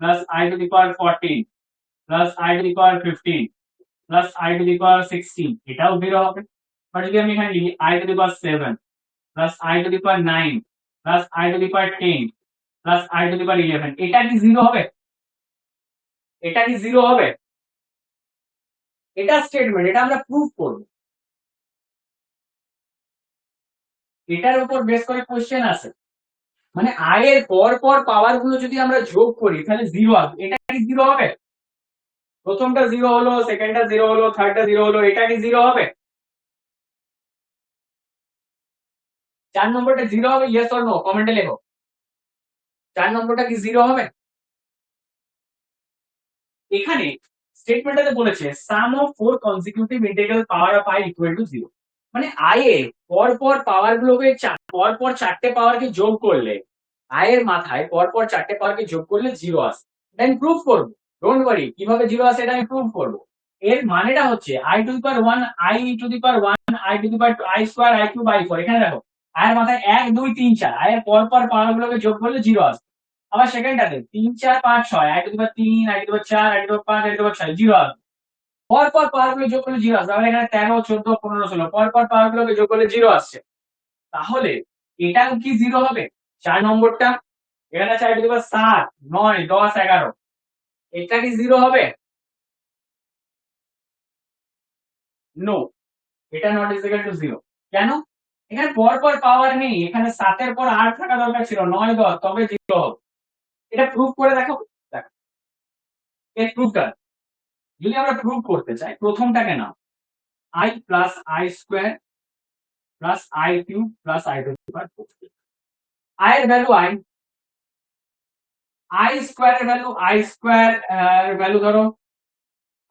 plus i to the power 14 plus i to the power 15 plus i to the power 16, এটাও 0 হবে। আর যদি আমি এখানে লিখি i to the power 7 plus i to the power 9 plus i to the power 10 plus i to the power 11, এটা কি 0 হবে? এটা কি 0 হবে? এটা স্টেটমেন্ট, এটা আমরা প্রুফ করব, এটার উপর বেস করে কোশ্চেন আছে। মানে i এর পর পর পাওয়ার গুলো যদি আমরা যোগ করি তাহলে 0 আসবে, এটা কি 0 হবে? প্রথমটা 0 হলো, সেকেন্ডটা 0 হলো, থার্ডটা 0 হলো, এটা কি 0 হবে? 4 নম্বরটা 0 হবে, ইয়েস অর নো কমেন্টে লেখো। 4 নম্বরটা কি 0 হবে? এখানে স্টেটমেন্টটাতে বলেছে sum of 4 consecutive integral power of i equal to 0, মানে i এর পর পর পাওয়ার গুলোকে পর পর চারটে পাওয়ারকে যোগ করলে, i এর মাথায় পর পর চারটে পাওয়ারকে যোগ করলে 0 আসে। এটা আমি প্রুফ করব, ডোন্ট ওয়ারি, কিভাবে 0 আসে এটা আমি প্রুফ করব। এর মানেটা হচ্ছে i to the power 1 i to the power 1 i to the power i square i cube i 4, এখানে দেখো i এর মাথায় 1 2 3 4, i এর পর পর পাওয়ার গুলোকে যোগ করলে 0 আসে। আবার সেকেন্ডটাতে 3 4 5 6 i to the power 3 i to the power 4 i to the power 5 i to the power 6, 0 আসবে। পর পর পাওয়ার গুলো যোগ করলে 0 আসবে। তাহলে এখানে 13 14 15 16 পর পর পাওয়ার গুলোকে যোগ করলে 0 আসছে, তাহলে এটা কি 0 হবে? 4 নম্বরটা এখানে আছে i টু দি পাওয়ার 7 9 10 11, এটা কি 0 হবে? নো, এটা নট ইজ ইকুয়াল টু 0। কেন? এখানে পর পর পাওয়ার নেই, এখানে 7 এর পর 8 থাকা দরকার ছিল, 9 10, তবে 0 হবে। এটা প্রুফ করে দেখো, দেখো এর প্রুফটা যদি আমরা প্রুফ করতে চাই, প্রথমটাকে নাও i plus i square plus i cube plus i to the power 4, i এর ভ্যালু i স্কয়ার এর ভ্যালু এর ভ্যালু ধরো,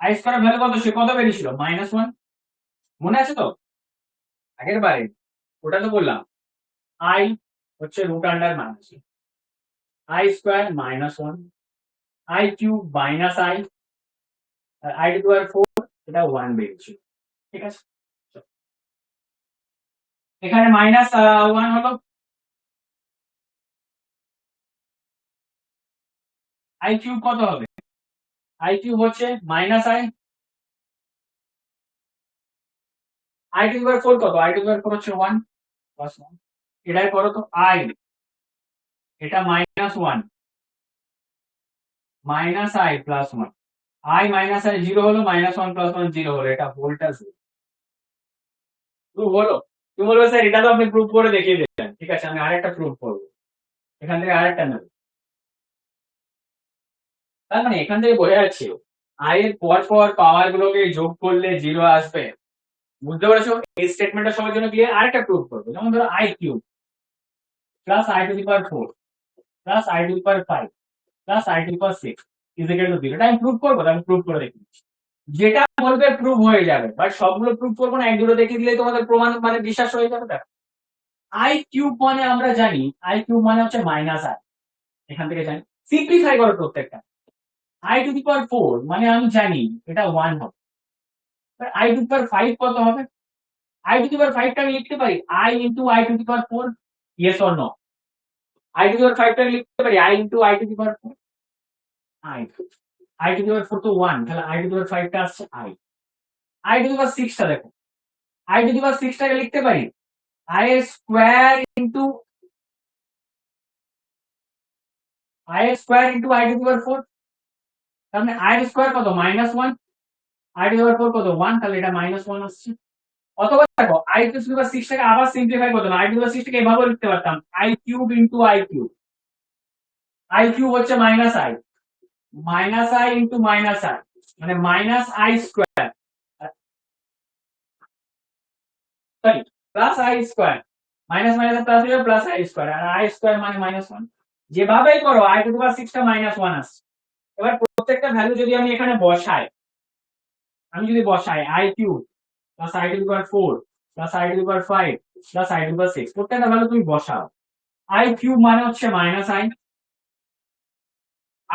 i স্কয়ার এর ভ্যালু কত, সে কত বেরিয়েছিল -1, মনে আছে তো আগের বারে? ওটা তো বললাম i হচ্ছে root under minus i square -1, i cube minus i, আর i টু দি পাওয়ার 4 এটা 1 বেরিয়েছিল, ঠিক আছে? এখানে -1 হলো, i কিউব কত হবে? i কিউব হচ্ছে -i, i to the power 4 কত? i টু দি পাওয়ার 4 হচ্ছে 1 প্লাস 1, এটাই করো তো i, এটা -1 i plus 1, i minus i 0 হলো, -1 প্লাস 1 0 হলো, এটা হোলটা 0। প্রুফ হলো? তুমি বলবে স্যার এটা তো আপনি প্রুফ করে দেখিয়ে দিলেন, ঠিক আছে আমি আরেকটা প্রুফ করব, এখান থেকে আরেকটা নেব। তার মানে এখান থেকে বোঝা যাচ্ছে i এর পর পর পাওয়ার গুলোকে যোগ করলে 0 আসবে, বুঝতে পেরেছো? এই স্টেটমেন্টটা সবার জন্য ক্লিয়ার। আরেকটা প্রুফ করব, যেমন ধরো i cube plus i to the power 4 plus i to the power 5 plus i to the power 6 is equal to 0, এটা আমি প্রুফ করব, আমি প্রুফ করে দেখিয়ে দিচ্ছি। যেটা বলবে প্রুফ হয়ে যাবে, বাট সবগুলো প্রুফ করবো না, এক দুটো দেখিয়ে দিলে তোমাদের প্রমাণ মানে বিশ্বাস হয়ে যাবে। দেখো i কিউব মানে আমরা জানি i কিউব মানে হচ্ছে -i, এখান থেকে জানি, সিম্পলিফাই করো প্রত্যেকটা। i টু দি পাওয়ার 4 মানে আমি জানি এটা 1 হবে, i টু দি পাওয়ার 5 কত হবে? i টু দি পাওয়ার 5 টা আমি লিখতে পারি i into i to the power 4, yes or no? i to the power 5 টা লিখতে পারি i into i to the power 4, i I to the power 4 তো 1, তাহলে আই টু দি পাওয়ার 5 টা আসছে I. I to the power 6 টা দেখো, I to the power 6 টাকে লিখতে পারি i square into i square into i to the power 4, তার মানে আই স্কয়ার কত -1, আই টু দি পাওয়ার 4 কত 1, তাহলে এটা -1 আসছে। অথবা দেখো আই টু দি পাওয়ার 6 টাকে আবার সিম্পলিফাই করতে পারতাম, আই টু দি পাওয়ার 6 টাকে এভাবে লিখতে পারতাম i cube into i cube. I cube হচ্ছে minus i into minus i, মানে minus i square, sorry plus i square, minus minus plus হয়ে যাবে প্লাস আই স্কয়ার, আর আই স্কয়ার মানে -1। যেভাবেই করো আই টু দি পাওয়ার 6 টা -1 আসছে। এবার প্রত্যেকটা ভ্যালু যদি আমি এখানে বসাই, আমি যদি বসাই i cube plus i to the power 4 plus i to the power 5 plus i to the power 6, প্রত্যেকটা ভ্যালু তুমি বসাও। আই কিউব মানে হচ্ছে minus I,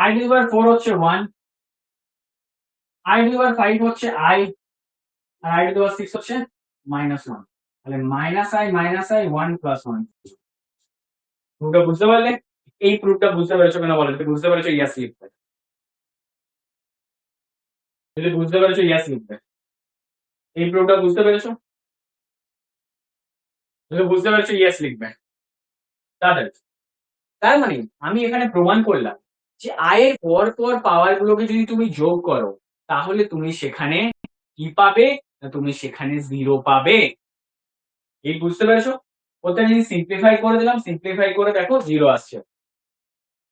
I to the power 4 হচ্ছে 1, আই টু দি পাওয়ার 5 হচ্ছে আই, আর i to the power 6 হচ্ছে -1, তাহলে মাইনাস আই 1 প্লাস 1। প্রুফটা বুঝতে পারলে? এই প্রুফটা বুঝতে পেরেছো কিনা বলো, যদি বুঝতে পেরেছো ইয়েস লিখবে, যদি বুঝতে পেরেছো ইয়েস লিখবে। এই প্রুফটা বুঝতে পেরেছো? যদি বুঝতে পেরেছো ইয়েস লিখবে। তাহলে তার মানে আমি এখানে প্রমাণ করলাম যে আয়ের পর পর পাওয়ার গুলোকে যদি তুমি যোগ করো তাহলে তুমি সেখানে কি পাবে, না তুমি সেখানে জিরো পাবে। এই বুঝতে পেরেছো? ওটা যদি সিম্পলিফাই করে দিলাম, সিম্পলিফাই করে দেখো জিরো আসছে।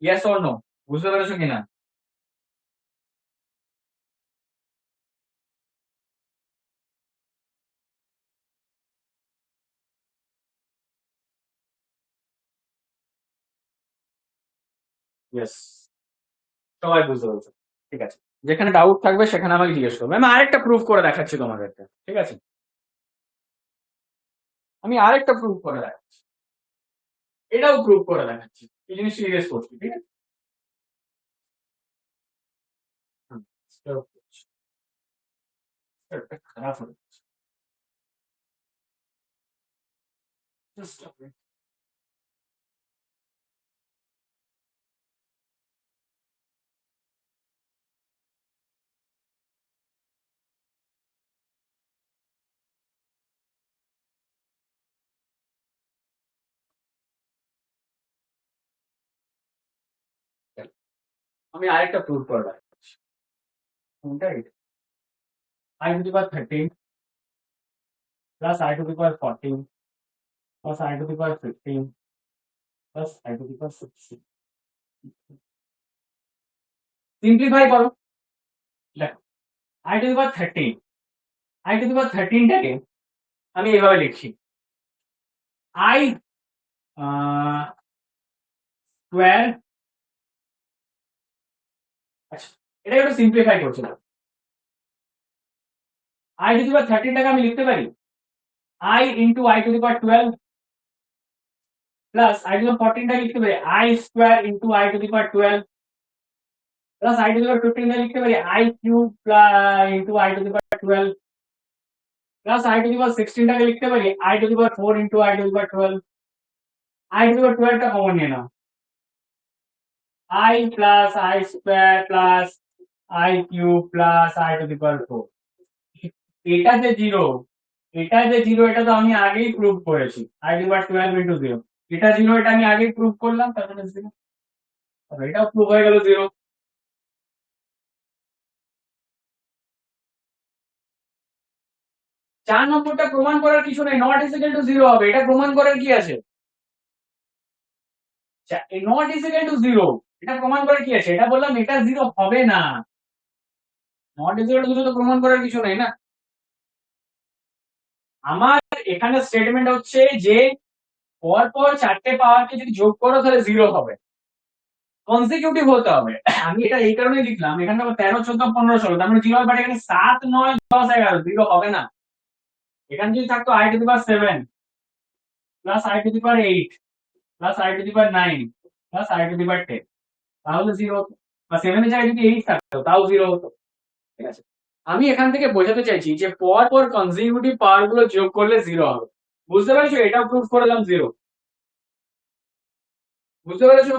Yes or no? বুঝতে পেরেছো কিনা? ইয়েস, সবাই বুঝতে পেরেছো। ঠিক আছে, যেখানে ডাউট থাকবে সেখানে আমাকে জিজ্ঞেস করবে। আমি আরেকটা প্রুফ করে দেখাচ্ছি তোমাদেরকে, ঠিক আছে? আমি আরেকটা প্রুফ করে দেখাচ্ছি, এটাও প্রুফ করে দেখাচ্ছি, এই জিনিসটা জিজ্ঞেস করছি, ঠিক আছে? হুম, এটা খারাপ হলো। Just stop it. আমি আরেকটা প্রুফ করে দেখাচ্ছি, কোনটা এটা? I to the power 13 plus I to the power 14 plus I to the power 15 plus I to the power 16। Simplify করো, দেখো I to the power 13, I to the power 13 টাকে আমি এইভাবে লিখছি I স্কয়ার, আচ্ছা এটা একটু সিম্পলিফাই করছিলাম। I to the power 13 টাকে আমি লিখতে পারি I into I to the power 12 plus I to the power 14 টাকে লিখতে পারি I square into I to the power 12 plus I to the power 15 টাকে লিখতে পারি I cube into I to the power 12 plus I to the power 16 টাকে লিখতে পারি I to the power 4 into I to the power 12। I to the power 12 টা common নিয়ে নাও, I plus I square plus I cube plus I to the power 4। এটা যে zero, এটা যে zero, এটা তো আমি আগেই প্রুভ করেছি I to the power 12 into 0। এটা জিরো, এটা আমি আগেই প্রুভ করলাম, তার মানে জিরো, এটাও প্রুভ হয়ে গেল জিরো। 4 নম্বরটা প্রমাণ করার কিছু নেই, not is equal to zero হবে, এটা প্রমাণ করার কি আছে? Not is equal to zero, এটা প্রমাণ করার কি আছে? এটা বললাম এটা জিরো হবে না, not is equal to zero তো প্রমাণ করার কিছু নেই না। আমার এখানে স্টেটমেন্ট হচ্ছে যে পর পর চারটে পাওয়ারকে যদি যোগ করো তাহলে জিরো হবে, কনসিকিউটিভ হতে হবে। আমি এটা এই কারণে লিখলাম, এখানে 13 14 15 16, তার মানে জিরো হবে, বাট এখানে 7 9 10 11 জিরো হবে না। এখানে যদি থাকতো I to the power 7 plus I to the power 8 plus I to the power 9 plus I to the power 10, তাহলে জিরো হতো, বা 7 এর জায়গায় যদি 8 থাকতো তাও জিরো হতো, ঠিক আছে? আমি এখান থেকে বোঝাতে চাইছি যে পর পর কনজিকিউটিভ পাওয়ার গুলো যোগ করলে জিরো হবে। বুঝতে পেরেছো? এটাও প্রুফ করলাম জিরো। বুঝতে পেরেছো?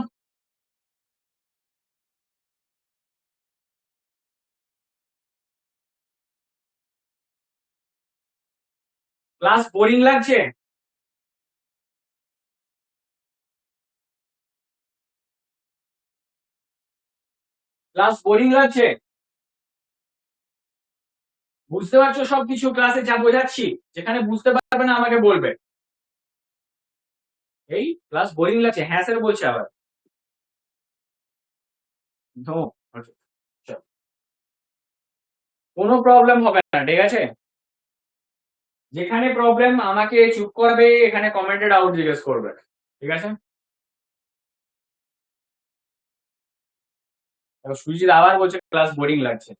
ক্লাস বোরিং লাগছে? ক্লাস বোরিং লাগছে? বুঝতে পারছো সবকিছু ক্লাসে যা বোঝাচ্ছি? যেখানে বুঝতে পারবে না আমাকে বলবে। এই ক্লাস বোরিং লাগছে, হ্যাঁ স্যার বলছে আবার। নো, কোনো প্রবলেম হবে না, ঠিক আছে? যেখানে প্রবলেম আমাকে চুপ করবে, এখানে কমেন্টে ডাউট জিজ্ঞেস করবে, ঠিক আছে? সুজিত আবার বলছে ক্লাস বোরিং লাগছে।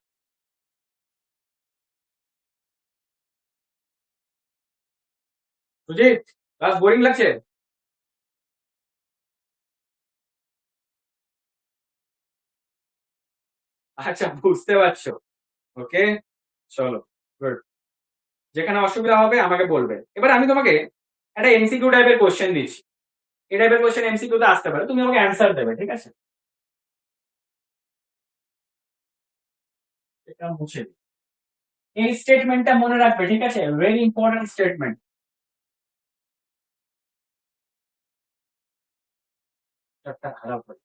সুজিত, ক্লাস বোরিং লাগছে? আচ্ছা, বুঝতে পারছো। ওকে, চলো, গুড। যেখানে অসুবিধা হবে আমাকে বলবে। এবার আমি তোমাকে একটা এমসিকিউ টাইপের কোশ্চেন দিচ্ছি। এই টাইপের কোশ্চেন এমসিকিউ তে আসতে পারে, তুমি আমাকে অ্যান্সার দেবে, ঠিক আছে? এটা মুছে দিই। এই স্টেটমেন্টটা মনে রাখবে, ঠিক আছে? Very important statement. একটা খারাপ হয়,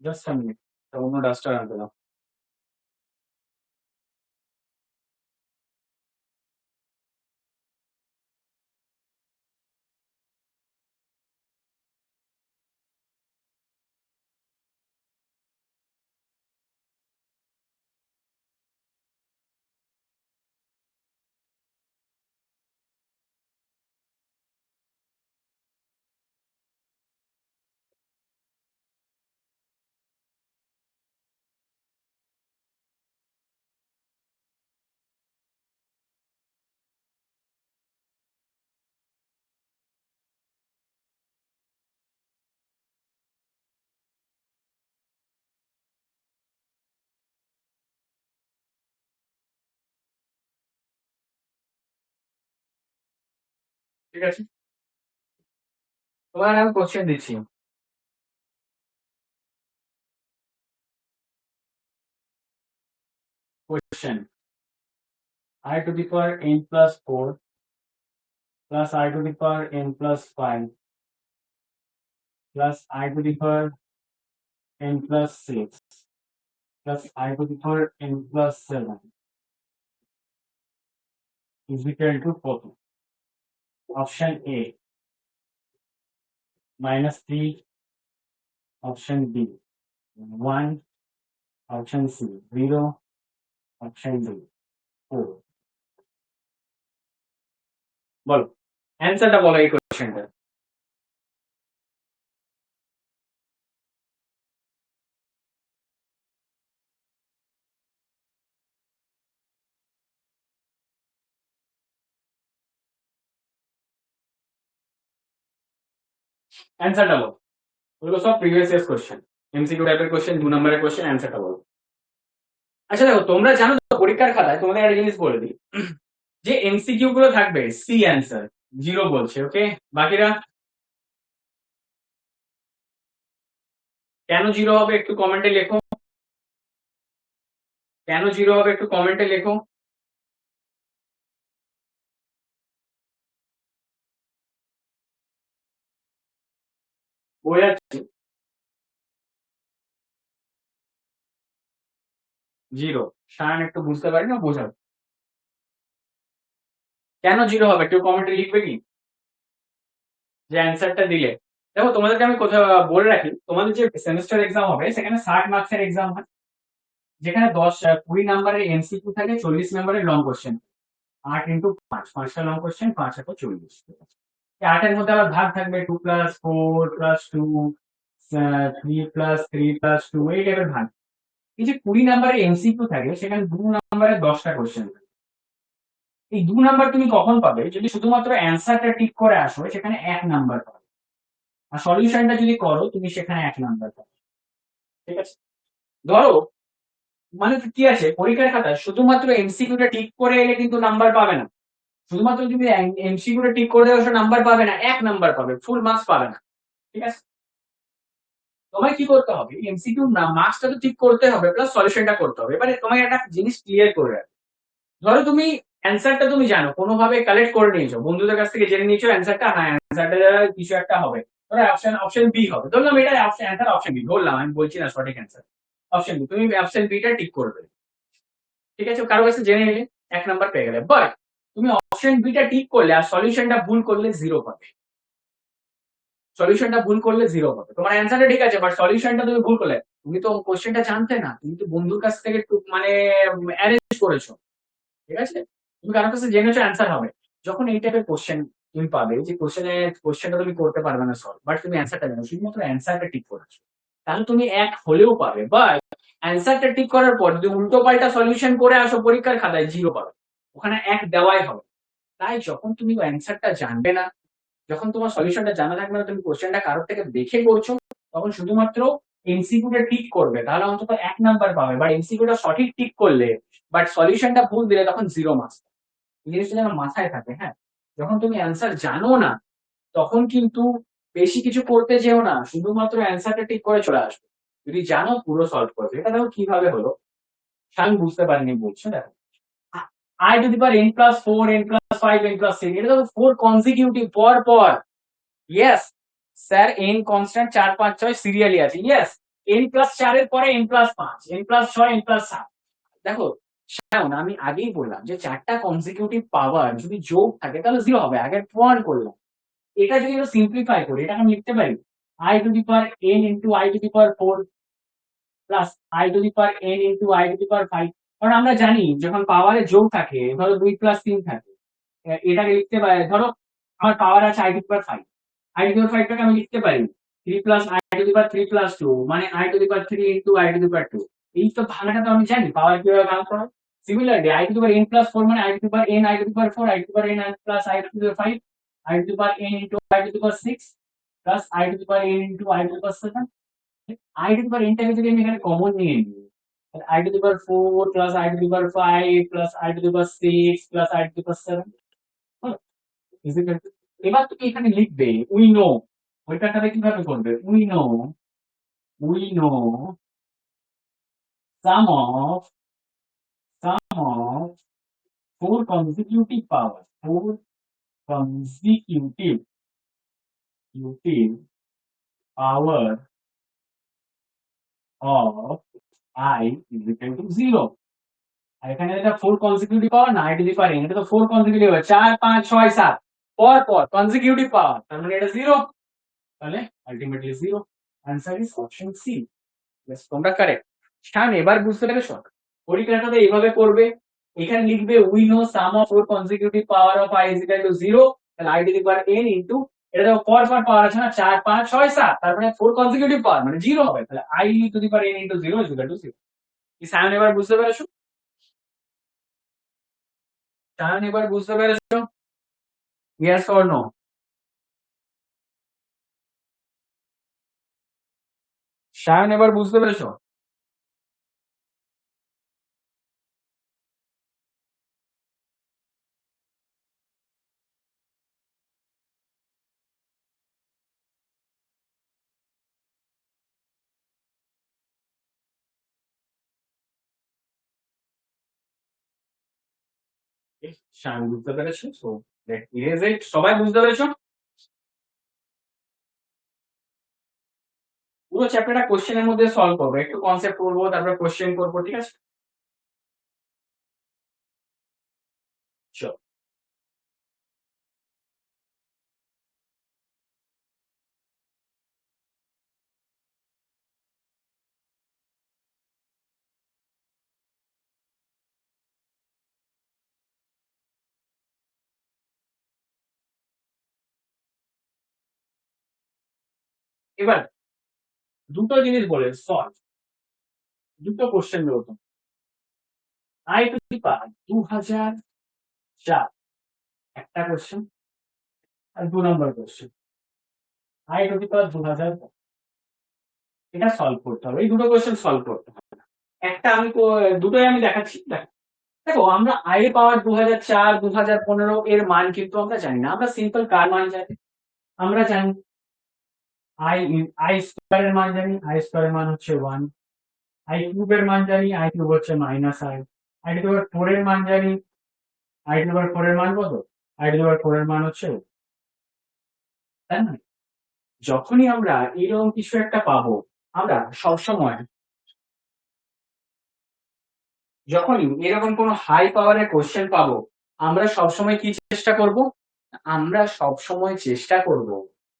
জাস্ট আ মিনিট, অন্য ডাস্টার আনতে দাও। ঠিক আছে, তোমার আমি কোশ্চেন দিচ্ছি। Question, I to the power n plus 4 plus I to the power n plus 5 plus I to the power n plus 6 plus I to the power n plus 7 is equal to কত? Option A -3, option B 1, option C 0, option D 4। বলো, অ্যান্সারটা বলো এই কোশ্চেনটা। অ্যান্সারটা বলো। ওগুলো সব প্রিভিয়াস ইয়ার্স কোশ্চেন, এমসিকিউ টাইপের কোশ্চেন, 2 নম্বরের কোশ্চেন। অ্যান্সারটা বলো। আচ্ছা দেখো, তোমরা জানো তো পরীক্ষার খাতায় তোমাদের একটা জিনিস বলে দিই, যে এমসিকিউ গুলো থাকবে সি অ্যান্সার, 0 বলছে, ওকে? বাকিরা কেন 0 হবে একটু কমেন্টে লেখো। কেন 0 হবে একটু কমেন্টে লেখো। বোঝাচ্ছি, 0। শান একটু বুঝতে পারি না, বোঝাবো। কেন 0 হবে একটু কমেন্টে লিখবে কি, যে অ্যান্সারটা দিলে। দেখো তোমাদেরকে আমি কোথাও বলে রাখি, তোমাদের যে সেমিস্টার এক্সাম হবে সেখানে 60 মার্কসের এক্সাম হয়, যেখানে 20 নাম্বারের এমসিকিউ থাকে, 40 নাম্বারের লং কোশ্চেন। 8 ইন্টু 5, 5টা লং কোশ্চেন, 5 আর 40। এই 8 এর মধ্যে আবার ভাগ থাকবে 2 প্লাস 4 প্লাস 2, 3 প্লাস 3 প্লাস 2, এই টাইপের ভাগ। এই যে 20 নাম্বারের এমসিকিউ থাকে সেখানে 2 নাম্বারে 10টা কোশ্চেন। এই 2 নাম্বার তুমি কখন পাবে? যদি শুধুমাত্র অ্যান্সারটা ঠিক করে আসো, সেখানে 1 নাম্বার পাবে। আর সলিউশনটা যদি করো তুমি, সেখানে 1 নাম্বার পাবে, ঠিক আছে? ধরো, মানে কি আছে পরীক্ষার খাতায়, শুধুমাত্র এমসিকিউটা ঠিক করে এলে কিন্তু নাম্বার পাবে না। শুধুমাত্র তুমি এমসিকিউটা ঠিক করে দেওয়া নাম্বার পাবে না, 1 নাম্বার পাবে, ফুল মার্কস পাবে না, ঠিক আছে? তোমায় কি করতে হবে? এমসিকিউ না মার্কসটা তো ঠিক করতে হবে, প্লাস সলিউশনটা করতে হবে। এবারে তোমায় একটা জিনিস ক্লিয়ার করে রাখো। ধরো তুমি অ্যান্সারটা তুমি জানো, কোনোভাবে কালেক্ট করে নিয়েছো, বন্ধুদের কাছ থেকে জেনে নিয়েছো অ্যান্সারটা, হ্যাঁ অ্যান্সারটা কিছু একটা হবে, ধরো অপশন অপশন বি হবে, ধরলাম এটা অ্যান্সার অপশন বি, ধরলাম, আমি বলছি না সঠিক অ্যান্সার অপশন বি, তুমি অপশন বিটা টিক করবে, ঠিক আছে, কারো কাছে জেনে নিলে 1 নাম্বার পেয়ে গেলে। বাট তুমি অপশন বিটা টিক করলে আর সলিউশনটা ভুল করলে 0 পাবে, সলিউশনটা ভুল করলে 0 পাবে, তোমার অ্যান্সারটা ঠিক আছে বাট সলিউশনটা তুমি ভুল করলে, তুমি তো কোশ্চেনটা জানতে না, তুমি তো বন্ধুর কাছ থেকে মানে অ্যারেঞ্জ করেছো, ঠিক আছে, তুমি কারোর কাছে জেনেছো অ্যান্সার হবে, যখন এই টাইপের কোশ্চেন তুমি পাবে যে কোশ্চেনটা তুমি করতে পারবে না সলভ, বাট তুমি অ্যান্সারটা জানো, শুধুমাত্র অ্যান্সারটা ঠিক করেছো, তাহলে তুমি 1 হলেও পাবে, বা অ্যান্সারটা ঠিক করার পর যদি উল্টো পাল্টা সলিউশন করে আসো পরীক্ষার খাতায় 0 পাবে, ওখানে 1 দেওয়াই হবে। তাই যখন তুমি অ্যান্সারটা জানবে না, যখন তোমার সলিউশনটা জানা থাকবে না, তুমি কোশ্চেনটা কারোর থেকে দেখে করছো, তখন শুধুমাত্র এমসিকিউটা ঠিক করবে, তাহলে অন্তত 1 নাম্বার পাবে, বা এমসিকিউটা সঠিক ঠিক করলে বাট সলিউশনটা ভুল দিলে তখন 0 মার্কস। এই জিনিসটা যেন মাথায় থাকে, হ্যাঁ, যখন তুমি অ্যান্সার জানো না তখন কিন্তু বেশি কিছু করতে যেও না, শুধুমাত্র অ্যান্সারটা ঠিক করে চলে আসবে, যদি জানো পুরো সলভ করবে। এটা দেখো কিভাবে হলো, আমি বুঝতে পারিনি, বলছো দেখো, I to the power n plus 4, n plus 5, n plus 6, এটা দেখো 4 কনজিকিউটিভ পর পর, yes sir, n constant 4 5 6 serially আছে, ইয়েস, n প্লাস 4 এর পরে n plus 5, n plus 6, n plus 7, দেখো না, আমি আগেই বললাম যে 4টা কনজিকিউটিভ পাওয়ার যদি যোগ থাকে তাহলে 0 হবে, আগে প্রমাণ করলাম। এটা যদি আমরা সিম্পলিফাই করি, এটা আমি লিখতে পারি i to the power n into i to the power 4 plus i to the power n into i to the power 5, কারণ আমরা জানি যখন পাওয়ারে যোগ থাকে, ধরো 2 প্লাস 3 থাকে, এটাকে লিখতে পারি, ধরো আমার পাওয়ার আছে i to the power 5, i to the power 5 টাকে আমি লিখতে পারি 3 plus i to the power 3 plus 2, মানে i to the power 3 into i to the power 2, এই তো ভাঙাটা তো আমি জানি পাওয়ার কিভাবে ভাগ করা। Similarly i to the power n plus 4 মানে i to the power n i to the power 4, i to the power n plus i to the power 5, i to the power n into i to the power 6 plus i to the power n into i to the power 7, i to the power n টাকে যদি আমি এখানে common নিয়ে নিই, i to the power 4 plus i to the power 5 plus i to the power 6 plus i to the power 7, এবার তুমি এখানে লিখবে উই নো, ওইটাকে কিভাবে করবে, we know sum of 4 consecutive power, 4 consecutive power of I is equal to 0, আর এখানে এটা 4 consecutive পাওয়ার না, i to the power n, এটা তো 4 consecutive হবে, 4 5 6 7 পর পর consecutive পাওয়ার, তার মানে এটা 0, তাহলে ultimately 0, answer is option c. তোমরা কারেক্ট। শান, এবার বুঝতে পেরেছো, পরীক্ষাটাতে এইভাবে করবে, এখানে লিখবে we know sum of 4 consecutive power of i is equal to 0, তাহলে i to the power n into, এটা দেখো পর পর পাওয়ার আছে না, 4 5 6 7, তারপরে 4 কনজিকিউটিভ পাওয়ার মানে 0 হবে, তাহলে i to the power n into 0 is equal to 0। কি শায়ন এবার বুঝতে পেরেছো? শায়ন এবার বুঝতে পেরেছো? Yes or no? শায়ন এবার বুঝতে পেরেছো? শায়ন বুঝতে পেরেছো? সো লেট ইরেজ ইট, সবাই বুঝতে পেরেছো? পুরো চ্যাপ্টারটা কোশ্চেনের মধ্যে সলভ করবো, একটু কনসেপ্ট করবো তারপর কোশ্চেন করবো, ঠিক আছে? চলো। এবার দুটো জিনিস বলে সলভ, দুটো কোশ্চেন দেবো তো, i টু দি পাওয়ার 2004 একটা কোশ্চেন, আর 2 নম্বর question i to the power 2000, এটা সলভ করতে হবে, এই দুটো কোশ্চেন সলভ করতে হবে, একটা আমি দুটোই আমি দেখাচ্ছি, দেখো দেখো আমরা i এর পাওয়ার 2004 2015 এর মান কিন্তু আমরা জানি না, আমরা সিম্পল কার মান জানি, আমরা জানি i i স্কয়ার এর মান জানি, i স্কয়ার এর মান হচ্ছে 1, i কিউব এর মান জানি, i কিউব হচ্ছে -i, i to the power 4 এর মান জানি, i টু দি পাওয়ার 4 এর মান কত? i টু দি পাওয়ার 4 এর মান হচ্ছে, তাই না? যখনই আমরা এরকম কিছু একটা পাবো, আমরা সবসময় যখনই এরকম কোনো হাই পাওয়ারের কোশ্চেন পাবো, আমরা সবসময় কি চেষ্টা করব? আমরা সবসময় চেষ্টা করব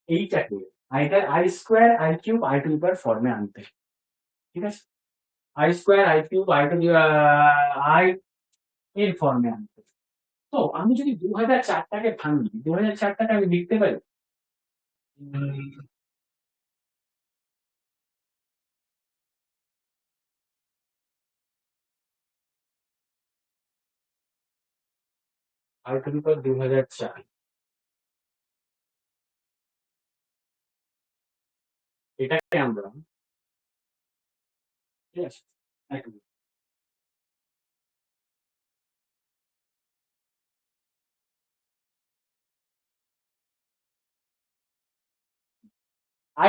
এইটাকে either i square i cube i to the power ফর্মে আনতে। ঠিক আছে? I square i cube i to the i এর ফর্মে আনতে। তো আমি যদি 2004টাকে ভাঙি, 2004টাকে আমি লিখতে পারি আই টু দি পাওয়ার 2004, এটাকে আমরা, ঠিক আছে, আই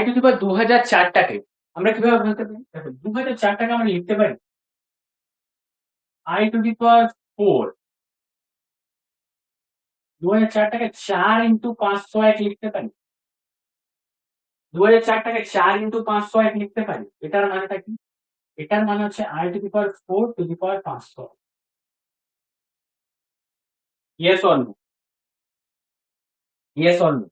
টু দি পাওয়ার 2004টাকে আমরা কিভাবে ভাঙতে পারি? দেখো 2004টাকে আমরা লিখতে পারি I to the power 4, 2004টাকে 4 into 501 লিখতে পারি। 2004টাকে 4 ইন্টু 501 লিখতে পারি। এটার মানেটা কি? এটার মানে হচ্ছে i to the power 4 to the power 500। Yes or no? Yes or no?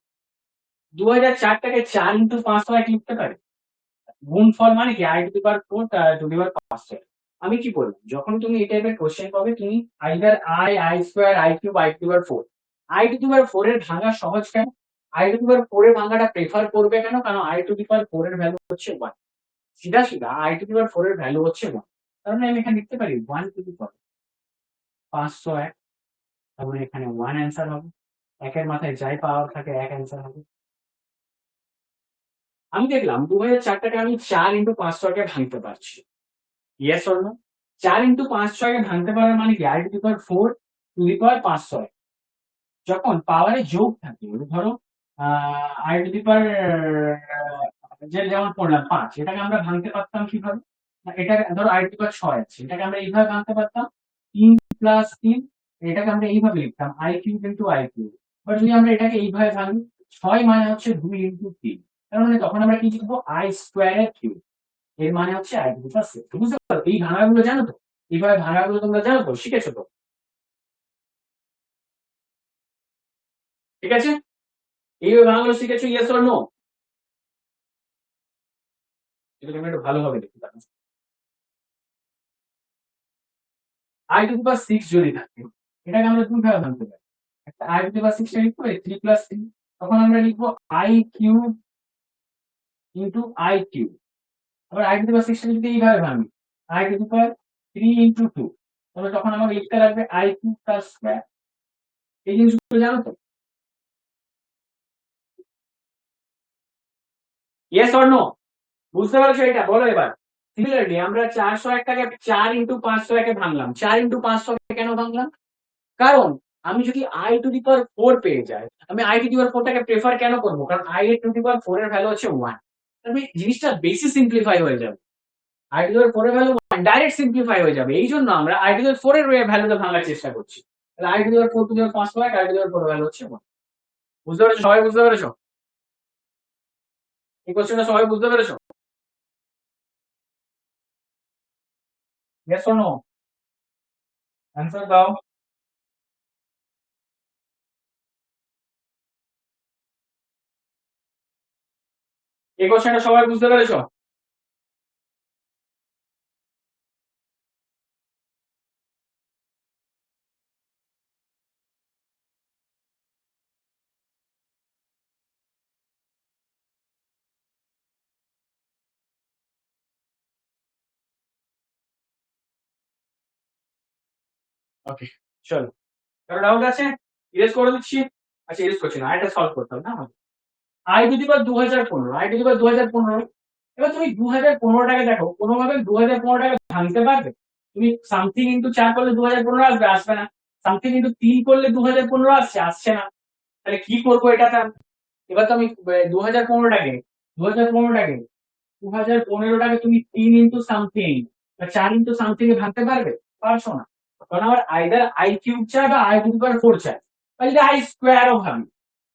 2004টাকে 4 ইন্টু 501 লিখতে পারি। গুণফল মানে কি? I to the power 4 to the power 500। আমি কি বললাম? যখন তুমি এই টাইপের কোশ্চেন পাবে, তুমি either i square i cube i to the power 4। I to the power 4 এর ভাঙা সহজ কেন? আই টু দি পাওয়ার 4 এর ভাঙাটা প্রেফার করবে কেন? কারণ আই টু দি পাওয়ার 4 এর ভ্যালু হচ্ছে 1। সিধা সিধা আই টু দি পাওয়ার 4 এর ভ্যালু হচ্ছে 1। তার মানে আমি এখানে লিখতে পারি 1 টু দি পাওয়ার 501। তাহলে এখানে 1 অ্যান্সার হবে। একের মাথায় যাই পাওয়ার থাকে 1 অ্যান্সার হবে। আমি দেখলাম 2004টাকে আমি 4 ইন্টু 500কে ভাঙতে পারছি। Yes or no? 4 ইন্টু 500কে ভাঙতে পারার মানে কি? I to the power 4 to the power 500। যখন পাওয়ারে যোগ থাকে, ধরো আই টু দি পাওয়ার যেমন পড়লাম 5, এটাকে আমরা ভাঙতে পারতাম কিভাবে? এটাকে ধরো আই টু দি পাওয়ার 6 আছে, এটাকে আমরা এইভাবে ভাঙতে পারতাম 3 প্লাস 3, এটাকে আমরা এইভাবে লিখতাম I cube into I cube. এবার যদি আমরা এটাকে এইভাবে ভাঙি, 6 মানে হচ্ছে 2 ইন্টু 3, তার মানে তখন আমরা কি লিখবো? আই স্কোয়ার এর কিউব। এর মানে হচ্ছে আই টু দি পাওয়ার 6। বুঝতে পারো? এই ভাঙাগুলো জানো তো? এইভাবে ভাঙাগুলো তোমরা জানো তো? শিখেছো তো? ঠিক আছে? এইভাবে ভাঙাগুলো শিখেছো? Yes or no? এটা তুমি একটু ভালোভাবে দেখতে পারো। আই টু দি পাওয়ার 6 যদি থাকে, এটাকে আমরা দুই ভাবে ভাঙতে পারি। একটা আই টু দি পাওয়ার 6 টা লিখবো 3 প্লাস 3, তখন আমরা লিখবো I cube into I cube. আবার আই টু দি পাওয়ার 6 টা যদি এইভাবে ভাঙি, I to the power 3 into 2, তাহলে তখন আমাকে লিখতে লাগবে আই কিউব প্লাস স্কয়ার। এই জিনিসগুলো জানো তো? Yes or no? বুঝতে পারছো এটা? বলো এবার। সিমিলারলি আমরা 401টাকে 4 ইন্টু 501 এ ভাঙলাম। 4 ইন্টু 500 কেন ভাঙলাম? কারণ আমি যদি আই টু দি পাওয়ার 4 পেয়ে যাই, আমি আই টু দি পাওয়ার 4 টাকে প্রেফার কেন করবো? কারণ আই টু দি পাওয়ার 4 এর ভ্যালু হচ্ছে 1। তাহলে জিনিসটা বেশি সিম্পলিফাই হয়ে যাবে। আই টু দি পাওয়ার 4 এর ভ্যালু 1 ডাইরেক্ট সিম্পলিফাই হয়ে যাবে। এই জন্য আমরা আই টু দি পাওয়ার 4 এর ভ্যালুটা ভাঙার চেষ্টা করছি। তাহলে i to the power 4 to the power 500 i to the power 4 এর ভ্যালু হচ্ছে 1। বুঝতে পেরেছো? সবাই বুঝতে পেরেছো? এই কোশ্চেনটা সবাই বুঝতে পেরেছো? Yes or no? অ্যানসার দাও। এই কোশ্চেনটা সবাই বুঝতে পেরেছো? ওকে, চলো। কারো ডাউট আছে? ইরেজ করে দিচ্ছি। আচ্ছা, ইরেজ করছি না, এটা সলভ করতে হবে না আমাদের। I to the power 2015, i to the power 2015। এবার তুমি 2015টাকে দেখো, কোনোভাবে 2015টাকে ভাঙতে পারবে? তুমি সামথিং ইন্টু 4 করলে 2015 আসবে? আসবে না। সামথিং ইন্টু 3 করলে 2015 আসছে? আসছে না। তাহলে কি করবো এটাতে আমি? এবার তো আমি 2015টাকে 2015টাকে 2015টাকে তুমি 3 ইন্টু সামথিং বা 4 ইন্টু সামথিং এ ভাঙতে পারবে? পারছো না। কারণ আমার আইদার আই কিউব চাই বা আই টু দি পাওয়ার 4 চাই। বা যদি আই স্কোয়ারও ভাবি,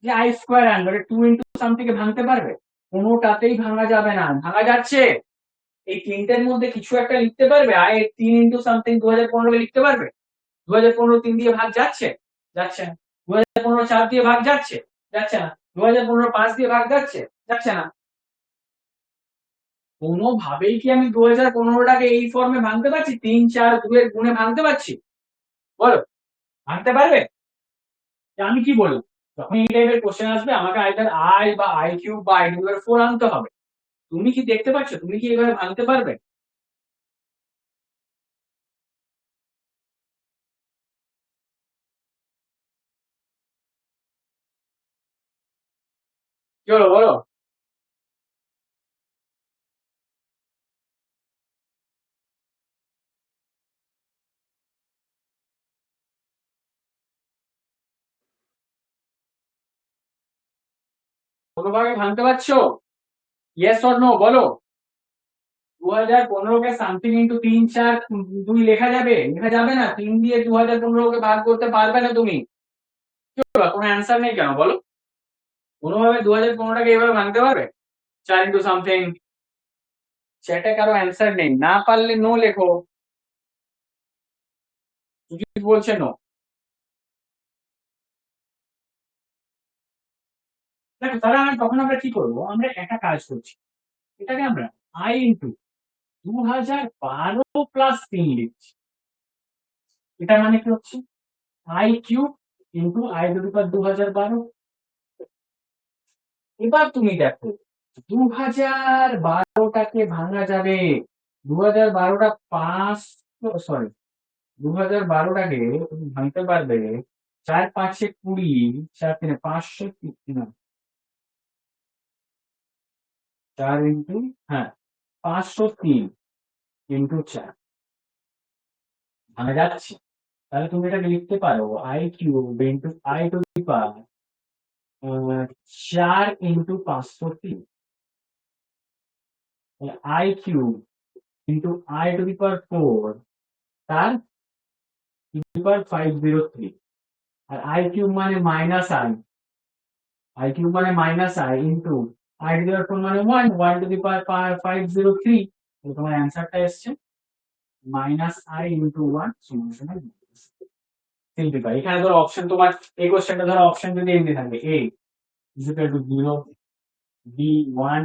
যে আই স্কোয়ার আনবে 2 ইনটু সামথিং কে ভাঙতে পারবে? কোনোটাতেই ভাঙা যাবে না। ভাঙা যাচ্ছে? এই তিনটের মধ্যে কিছু একটা লিখতে পারবে? আই 3 ইনটু সামথিং 2015 কে লিখতে পারবে? 2015 3 দিয়ে ভাগ যাচ্ছে? যাচ্ছে না। 2015 4 দিয়ে ভাগ যাচ্ছে? যাচ্ছে না। 2015 5 দিয়ে ভাগ যাচ্ছে? যাচ্ছে না। কোনোভাবেই কি আমি 2015টাকে এই ফর্মে ভাঙতে পারছি? 3 4 2 এর গুণে ভাঙতে পারছি? বলো, ভাঙতে পারবে? আমি কি বললাম, যখন এই টাইপের কোশ্চেন আসবে আমাকে আইদার আই বা আই কিউব বা আই টু দি পাওয়ার 4 আনতে হবে। তুমি কি দেখতে পাচ্ছ? তুমি কি এইভাবে ভাঙতে পারবে? কি হলো বলো? কোনোভাবে ভাঙতে পারছো? ইয়েস অর নো বলো। 2015 কে সামথিং ইনটু 3 4 2 লেখা যাবে? লেখা যাবে না। 3 দিয়ে 2015 কে ভাগ করতে পারবে না তুমি। কি বলো? কোনো অ্যান্সার নেই কেন বলো? কোনোভাবে 2015টাকে এইভাবে ভাঙতে পারবে? 4 ইনটু সামথিং। চ্যাটে কারো অ্যান্সার নেই, না পারলে নো লেখো। সুজিত বলছে নো। দেখো তাহলে তখন আমরা কি করবো? আমরা একটা কাজ করছি, এটাকে আমরা আই ইন্টু 2012 প্লাস 3 লিখছি। এটা মানে কি হচ্ছে? I cube into i to the power 2012। এবার তুমি দেখো 2012টাকে ভাঙা যাবে? 2012টা 5, সরি, 2012টাকে তুমি ভাঙতে পারবে 4 5 20, 4 3 500, না 4 ইন্টু, হ্যাঁ 503 ইন্টু 4 ভাঙা যাচ্ছে? তাহলে তুমি এটাকে লিখতে পারো i cube into i to the power 4 into 503, i cube into i to the power 4 তার টু দি পাওয়ার 503। আর আই কিউব মানে মাইনাস আই, আই কিউব মানে minus i into i to the power 4 মানে 1, 1 two the power 503। তোমার অ্যান্সারটা এসছে minus i into 1 সমান সমান। সিম্পলিফাই। এখানে ধরো অপশন তোমার, এই কোশ্চেনটা ধরো অপশন যদি এমনি থাকে, a is equal to 0, b 1,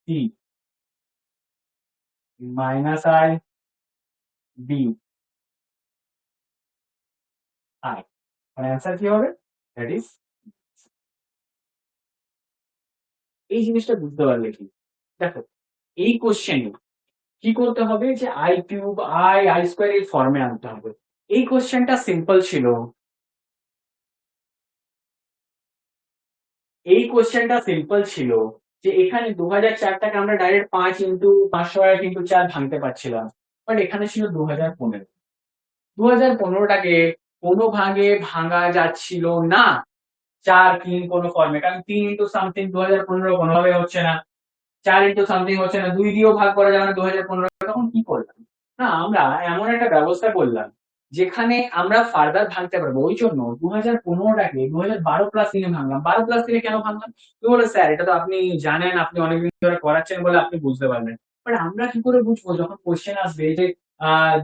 c minus i, b i, মানে অ্যান্সার কি হবে? দ্যাট ইজ, এই জিনিসটা বুঝতে পারলে কি? দেখো এই কোশ্চেনে কি করতে হবে, যে I cube I i square এই ফর্মে আনতে হবে। এই কোশ্চেনটা সিম্পল ছিল। এই কোশ্চেনটা সিম্পল ছিল যে এখানে 2004টাকে আমরা ডাইরেক্ট 5 ইন্টু 501 ইন্টু 4 ভাঙতে পারছিলাম, বাট এখানে ছিল 2015। 2015টাকে কোনো ভাগে ভাঙা যাচ্ছিল না 4 3 কোনো ফর্মে, কারণ 3 ইন্টু সামথিং 2015 কোনোভাবে হচ্ছে না, 4 ইন্টু সামথিং হচ্ছে না, 2 দিয়েও ভাগ করা যাবে না 2015। তখন কি করলাম, না আমরা এমন একটা ব্যবস্থা করলাম যেখানে আমরা ফার্দার ভাঙতে পারবো। ওই জন্য 2015টাকে 2012 প্লাস 3 ভাঙলাম। 12 প্লাস 3 কেন ভাঙলাম? তুমি বলে স্যার এটা তো আপনি জানেন, আপনি অনেকদিন ধরে করাচ্ছেন বলে আপনি বুঝতে পারবেন। বাট আমরা কি করে বুঝবো যখন কোশ্চেন আসবে যে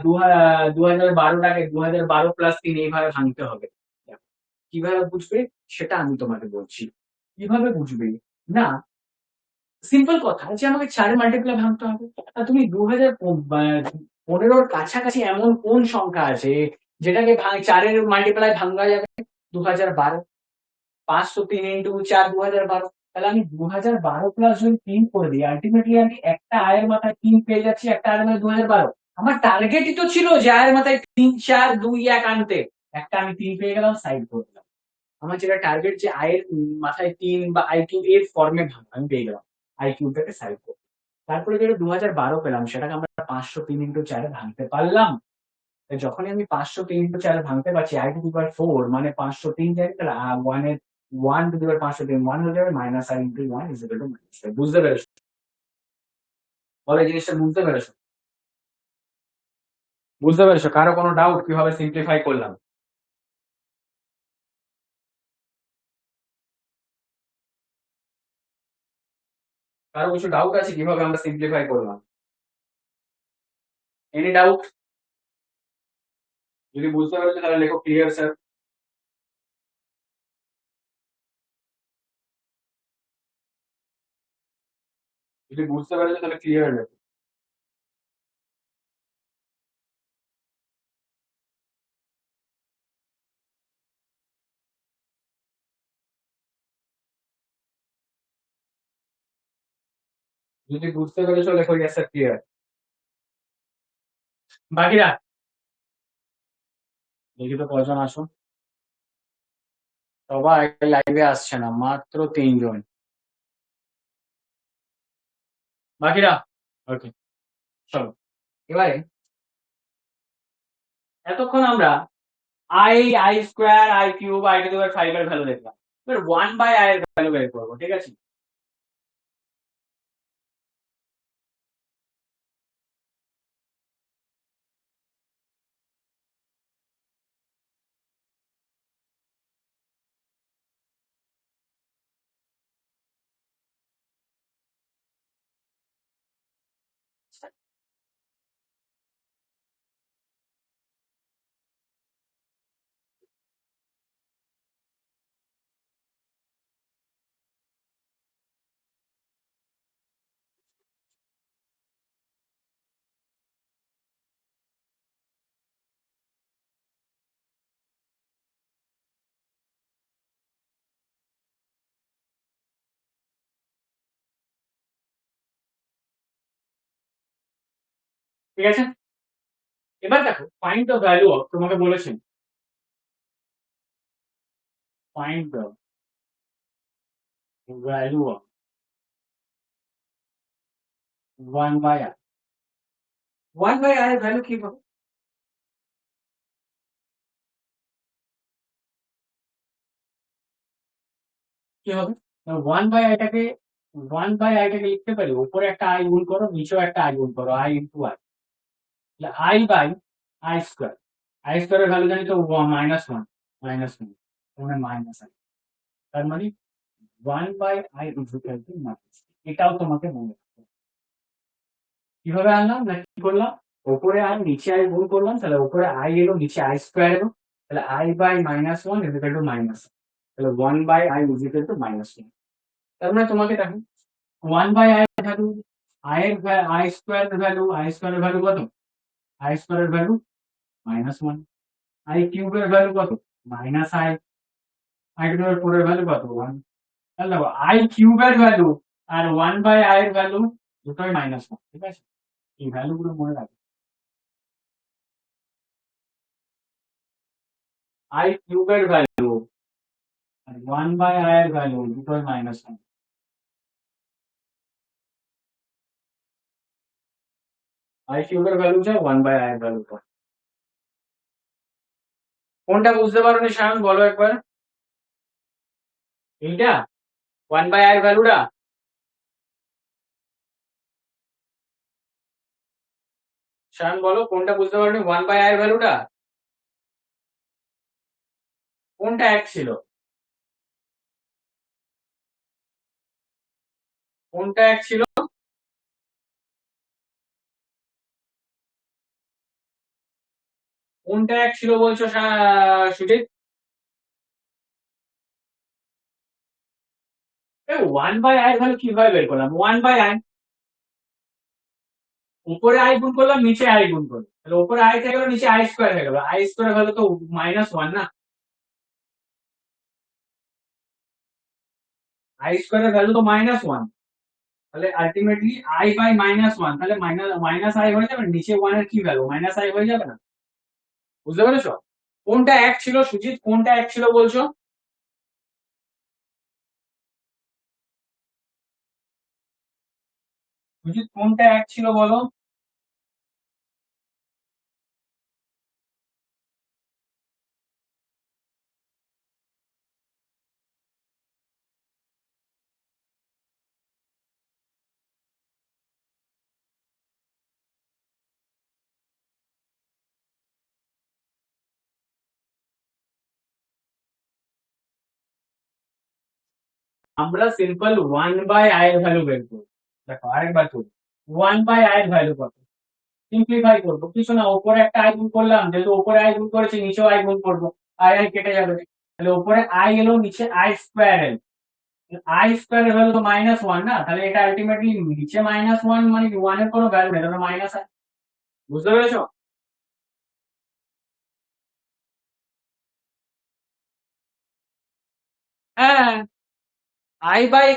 2012টাকে 2012 প্লাস 3 এইভাবে ভাঙতে হবে? কিভাবে বুঝবে সেটা আমি তোমাকে বলছি। কিভাবে বুঝবে? না, সিম্পল কথা যে আমাকে 4 মাল্টিপ্লাই ভাঙতে হবে। আর তুমি 2015 কাছাকাছি এমন কোন সংখ্যা আছে যেটাকে 4 এর মাল্টিপ্লাই ভাঙা যাবে? 2012। 503 ইন্টু 4 2012। তাহলে আমি 2012 প্লাস যদি 3 করে দিই, আলটিমেটলি আমি একটা আয়ের মাথায় 3 পেয়ে যাচ্ছি, একটা আয়ের মাথায় 2012। আমার টার্গেটই তো ছিল যে আয়ের মাথায় 3 4 2 1 আনতে। একটা আমি 3 পেয়ে গেলাম, সাইড করে দিলাম। আমার যেটা টার্গেট যে আয়ের মাথায় 3 বা আই কিউব এর ফর্মে ভাঙা আমি পেয়ে গেলাম, আই কিউবটাকে সাইড করে। তারপরে যেটা 2012 পেলাম সেটাকে আমরা 503 ইন্টু 4 ভাঙতে পারলাম। যখনই আমি 503 ইন্টু 4 ভাঙতে পারছি আই টু দি পাওয়ার 4 মানে 503 জায়গায়, তাহলে 1 এর 1 টু দি পাওয়ার 503 1 হয়ে যাবে, minus i into 1 is equal to minus. বুঝতে পেরেছো? বলো এই জিনিসটা বুঝতে পেরেছো? বুঝতে পেরেছো? কারো কোনো ডাউট কিভাবে সিম্পলিফাই করলাম? কারো কিছু ডাউট আছে কিভাবে আমরা সিম্পলিফাই করলাম? Any doubt? যদি বুঝতে পেরেছো তাহলে লেখো ক্লিয়ার স্যার। যদি বুঝতে পেরেছো তাহলে ক্লিয়ার লেখো। যদি বুঝতে পেরেছো লেখো ইয়েস স্যার ক্লিয়ার। বাকিরা দেখি তো কজন আসো। সবাই লাইভে আসছে না, মাত্র 3 জন। বাকিরা ওকে, চলো এবারে এতক্ষণ আমরা i, i square, i cube, i to the power 5 এর ভ্যালু দেখলাম। এবার 1/i এর ভ্যালু বের করবো, ঠিক আছে? ঠিক আছে, এবার দেখো ফাইন্ড দ্য ভ্যালু অফ, তোমাকে বলেছেন find the value of 1/i। 1/i এর ভ্যালু কি হবে? কি হবে? 1/iটাকে 1/iটাকে লিখতে পারি উপরে একটা আই গুণ করো, নিচেও একটা আই গুণ করো, i into i. I by i square. I স্কোয়ারের ভ্যালু জানি তো -1, মানে মাইনাস আই। তার মানে 1/i is equal to minus. এটাও তোমাকে মনে রাখতে হবে। কিভাবে আনলাম না কি করলাম? উপরে আই নিচে আই গুণ করলাম, তাহলে উপরে আই এলো নিচে আই স্কোয়ার এলো, তাহলে i by -1 is equal to minus. তাহলে 1/i ইজ ইকুয়াল টু -1। তার মানে তোমাকে দেখো 1/i এর ভ্যালু, আই স্কোয়ারের ভ্যালু কত? আই স্কোয়ারের ভ্যালু -1। আই কিউবের ভ্যালু কত? -i। I to the power 4 এর ভ্যালু কত? 1। তাহলে দেখো আই কিউবের ভ্যালু আর 1/i এর ভ্যালু দুটোই -1, ঠিক আছে? এই ভ্যালু গুলো মনে রাখো। আই কিউবের ভ্যালু আর 1/i এর ভ্যালু দুটোই -1। আই কিউবের ভ্যালু যা 1/i এর ভ্যালু কত? কোনটা বুঝতে পারোনি সায়ন বলো একবার? এইটা 1/i এর ভ্যালুটা? সায়ন বলো কোনটা বুঝতে পারোনি 1/i এর ভ্যালুটা? কোনটা এক ছিল? কোনটা এক ছিল? কোনটা এক ছিল বলছো সুজিত? 1/i এর ভ্যালু কিভাবে বের করলাম? 1/i, উপরে আই গুণ করলাম নিচে আই গুণ করলাম, তাহলে উপরে আই থেকে গেল নিচে আই স্কোয়ার হয়ে গেল, আই স্কোয়ার ভ্যালু তো -1 না? আই স্কোয়ারের ভ্যালু তো -1, তাহলে আলটিমেটলি আই বাই -1, তাহলে মাইনাস আই হয়ে যাবে, নিচে 1 এর কি ভ্যালু মাইনাস আই হয়ে যাবে না? বুঝতে পেরেছো? কোনটা এক ছিল সুজিত, কোনটা এক ছিল বলছো? সুজিত কোনটা এক ছিল বলো? আমরা সিম্পল 1/i এর ভ্যালু বের করব। দেখো আরেকবার করি। 1/i এর ভ্যালু কত? সিম্পলিফাই করবো, কিছু না, উপরে একটা আই গুণ করলাম, যেহেতু উপরে আই গুণ করেছি নিচেও আই গুণ করবো, আই আই কেটে যাবে, তাহলে উপরে আই এলো নিচে I square L, I square এর ভ্যালু তো -1 না, তাহলে এটা আলটিমেটলি নিচে -1 মানে ওয়ান এর কোনো ভ্যালু নেই, তাহলে মাইনাস আই। বুঝতে পেরেছো? হ্যাঁ, আই বাই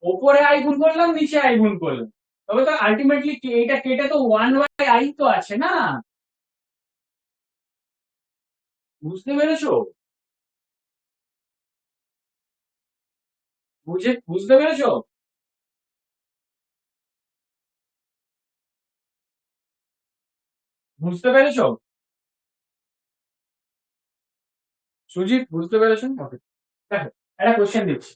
উপরে আই গুণ করলাম নিচে আই গুণ করলাম, তবে তো আলটিমেটলি এটা কেটে তো 1/i তো আছে না। বুঝতে পেরেছো? বুঝতে পেরেছো? বুঝতে পেরেছো? সুজিত বুঝতে পেরেছো? ওকে, দেখো একটা কোশ্চেন দিচ্ছি।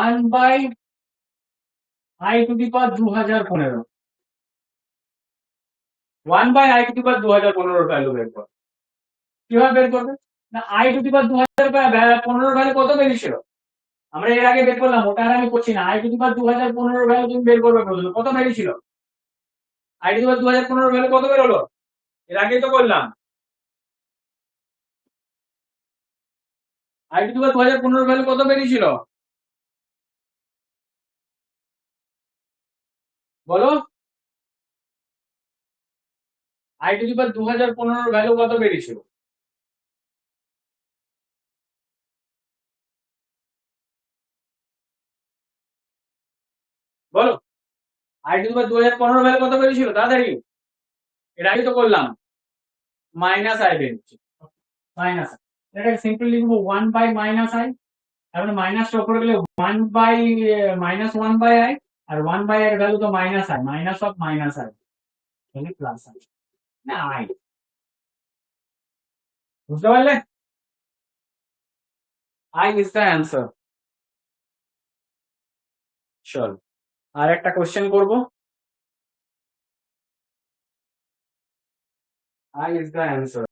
1/i⁻²০১৫, 1/i⁻²০১৫ ভ্যালু বের কর। কিভাবে বের করবে? না, i⁻²০১৫ ভ্যালু কত বেরিয়েছিল? আমরা এর আগে বের করলাম, ওটা আর আমি করছি না। i⁻²০১৫ ভ্যালু তুমি বের করবে, বললো কত বেরিয়েছিল? i⁻²০১৫ ভ্যালু কত বের হলো? এর আগেই তো করলাম। i⁻²০১৫ ভ্যালু কত বেরিয়েছিল? বলো। i⁻²০১৫ ভ্যালু কত বেরিয়েছিল? বলো। i⁻²০১৫ ভ্যালু কত বেরিয়েছিল তাড়াতাড়ি? এর আগে তো করলাম। মাইনাস আই বেরিয়েছে। মাইনাস, এটাকে সিম্পল লিখবো 1/-i, তারপরে মাইনাসটা উপরে গেলে 1/, -1/i, আর 1/i এর ভ্যালু তো minus i, minus of minus I, তাহলে প্লাস আই, না আই। বুঝতে পারলে? I is the answer. চল আর একটা কোশ্চেন করব। I is the answer.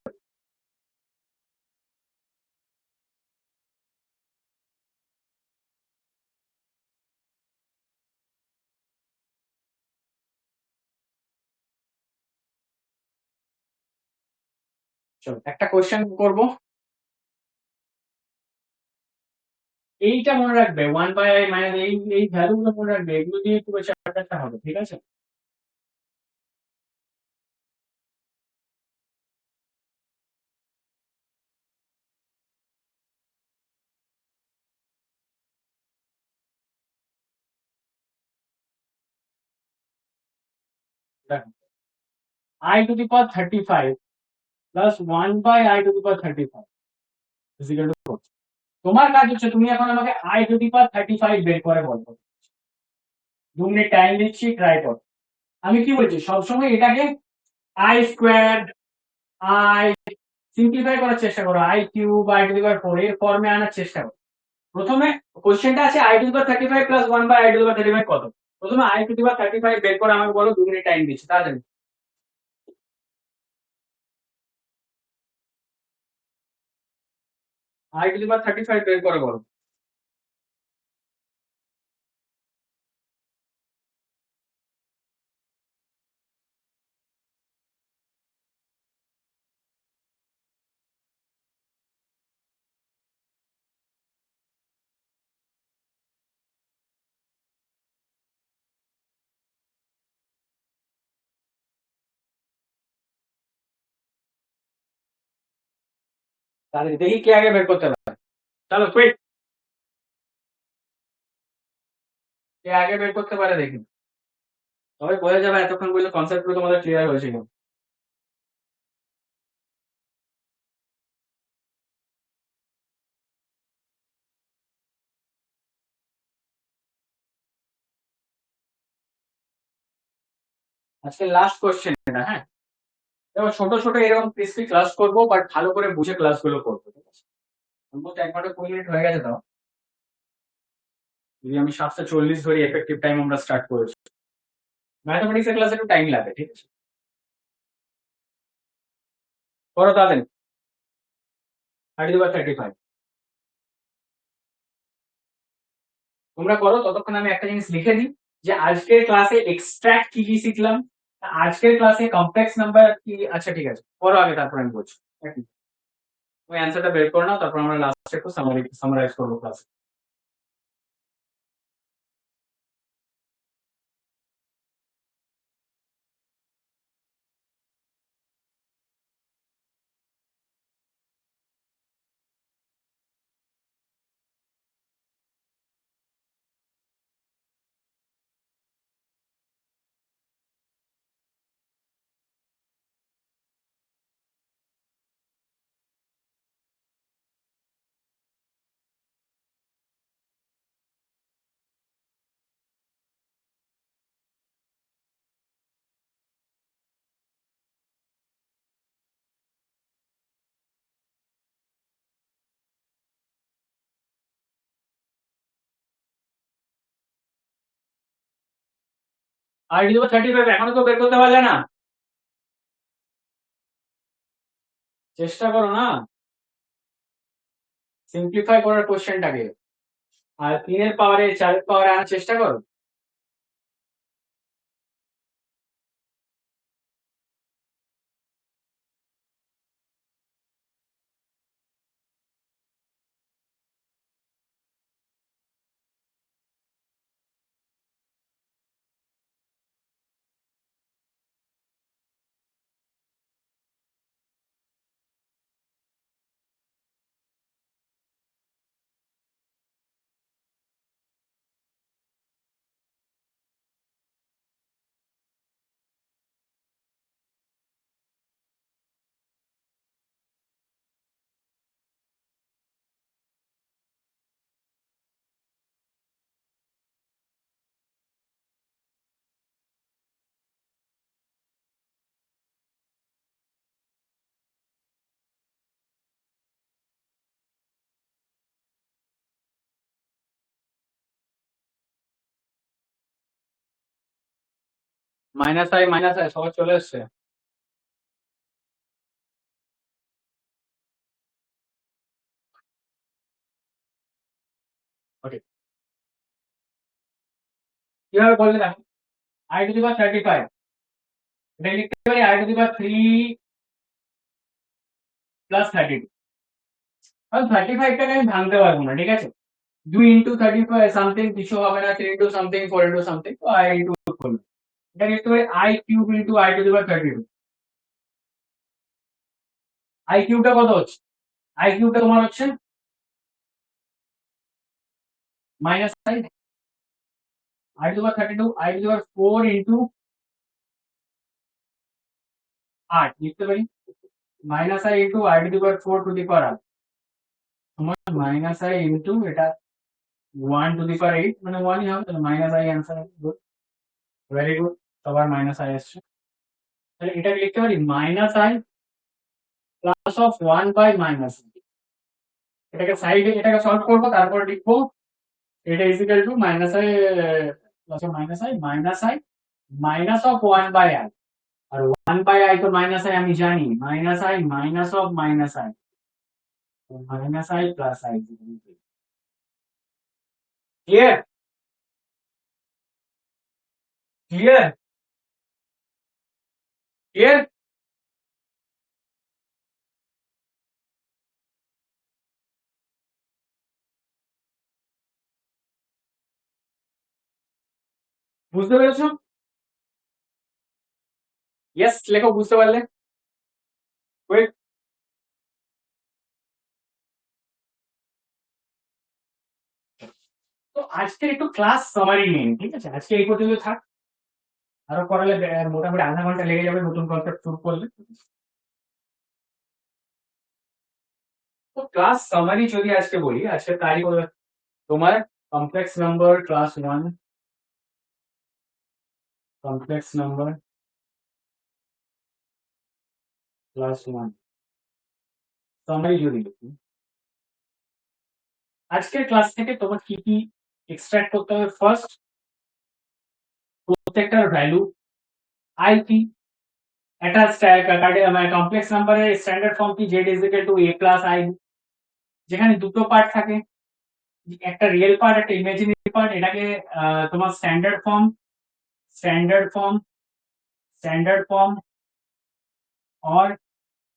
চল একটা কোশ্চেন করব। এইটা মনে রাখবে, 1/i মাইনাস এই ভ্যালুগুলো মনে রাখবে, এগুলো দিয়ে পুরো চ্যাপ্টারটা হবে, ঠিক আছে? দেখো, i⁻35 plus 1/i⁻35 equal to, তোমার কাজ হচ্ছে তুমি এখন আমাকে i⁻35 বের করে বলবো। 2 মিনিট টাইম দিচ্ছি, ট্রাই করো। আমি কি বলছি, সবসময় এটাকে আই স্কোয়ার, আই সিম্পলিফাই করার চেষ্টা করো, i³ এর ফর্মে আনার চেষ্টা করো। প্রথমে কোশ্চেনটা আছে i⁻35 প্লাস 1/i⁻35 কত। প্রথমে i⁻35 বের করে আমাকে বলো, 2 মিনিট টাইম দিচ্ছি তাড়াতাড়ি। i⁻35 বের করে বলো। তাহলে দেখি কে আগে বের করতে পারে। চলো কুইক, কে আগে বের করতে পারে দেখি। তবে বোঝা যাবে এতক্ষণ বললে কনসেপ্ট গুলো তোমাদের ক্লিয়ার হয়েছিল। আজকে লাস্ট কোশ্চেন এটা, হ্যাঁ। এবার ছোট ছোট এরকম ক্রিস্পি ক্লাস করবো, বাট ভালো করে বুঝে ক্লাসগুলো করবো, ঠিক আছে? অলমোস্ট 1 ঘন্টা 20 মিনিট হয়ে গেছে। তাও যদি আমি 7:40 ধরি, এফেক্টিভ টাইম আমরা স্টার্ট করেছি। ম্যাথমেটিক্স এর ক্লাসে একটু টাইম লাগে, ঠিক আছে? করো তাড়াতাড়ি। i⁻35 তোমরা করো, ততক্ষণ আমি একটা জিনিস লিখে দিই যে আজকের ক্লাসে এক্সট্রাক্ট কি কি শিখলাম, আজকের ক্লাসে কমপ্লেক্স নাম্বার কি। আচ্ছা ঠিক আছে, করো আগে, তারপর আমি বলছি। তুমি অ্যান্সারটা বের করে নাও, তারপর আমরা লাস্টে একটু সামারাইজ করবো ক্লাস। আর যদি 35 এখনো তো বের করতে পারলে না, চেষ্টা করো না সিম্পলিফাই করার কোশ্চেনটাকে, আর 3 এর পাওয়ারে 4 এর পাওয়ারে আনার চেষ্টা করো। মাইনাস আই সবার চলে এসছে। ওকে, কিভাবে বললে দেখো, আই টু দি পাওয়ার 35, এটা লিখতে পারি I to the power 3 plus 32। কারণ 35টাকে আমি ভাঙতে পারবো না, ঠিক আছে। 2 ইন্টু 35 সামথিং কিছু হবে না, 3 ইন্টু সামথিং 4 ইন্টু সামথিং, তো আই ইন্টু করবো। এটা লিখতে পারি i cube into i to the power 32। I কিউবটা কত হচ্ছে? আই কিউবটা তোমার হচ্ছে minus i to the power 32, i to the power 4 into 8 লিখতে পারি, minus i into i to the power 4 to the power 8 সমান মাইনাস আই ইন্টু এটা 1 টু দি পাওয়ার 8, মানে 1 ই হবে, তাহলে minus i answer. Good, very good, সবার minus i আসছে। তাহলে এটাকে লিখতে পারি minus i plus of 1 by minus. এটাকে সাইডে, এটাকে সলভ করবো, তারপর লিখবো এটা is equal to minus i plus of minus i minus of 1 by i. আর 1 বাই আই তো মাইনাস আই আমি জানি, minus i minus of minus i, minus i plus i. Clear? Clear? Clear? বুঝতে পেরেছো? ইয়েস লেখো বুঝতে পারলে। Wait, তো আজকে একটু ক্লাস সামারি নিন, ঠিক আছে, আজকে এই পর্যন্ত থাক। আরো করালে মোটামুটি আধা ঘন্টা লেগে যাবে নতুন কনসেপ্ট শুরু করলে। তো ক্লাস সামারি যদি আজকে বলি, আজকে তারিখ হলো তোমার complex number class 1, complex number class 1 summary যদি দেখি, আজকের ক্লাস থেকে তোমার কি কি এক্সট্রাক্ট করতে হবে। ফার্স্ট, প্রত্যেকটার ভ্যালু, আই কি, একটা কমপ্লেক্স নাম্বারের স্ট্যান্ডার্ড ফর্ম কি, z is equal to a plus I, যেখানে দুটো পার্ট থাকে, একটা রিয়েল পার্ট একটা ইমাজিনারি পার্ট, এটাকে তোমার স্ট্যান্ডার্ড ফর্ম और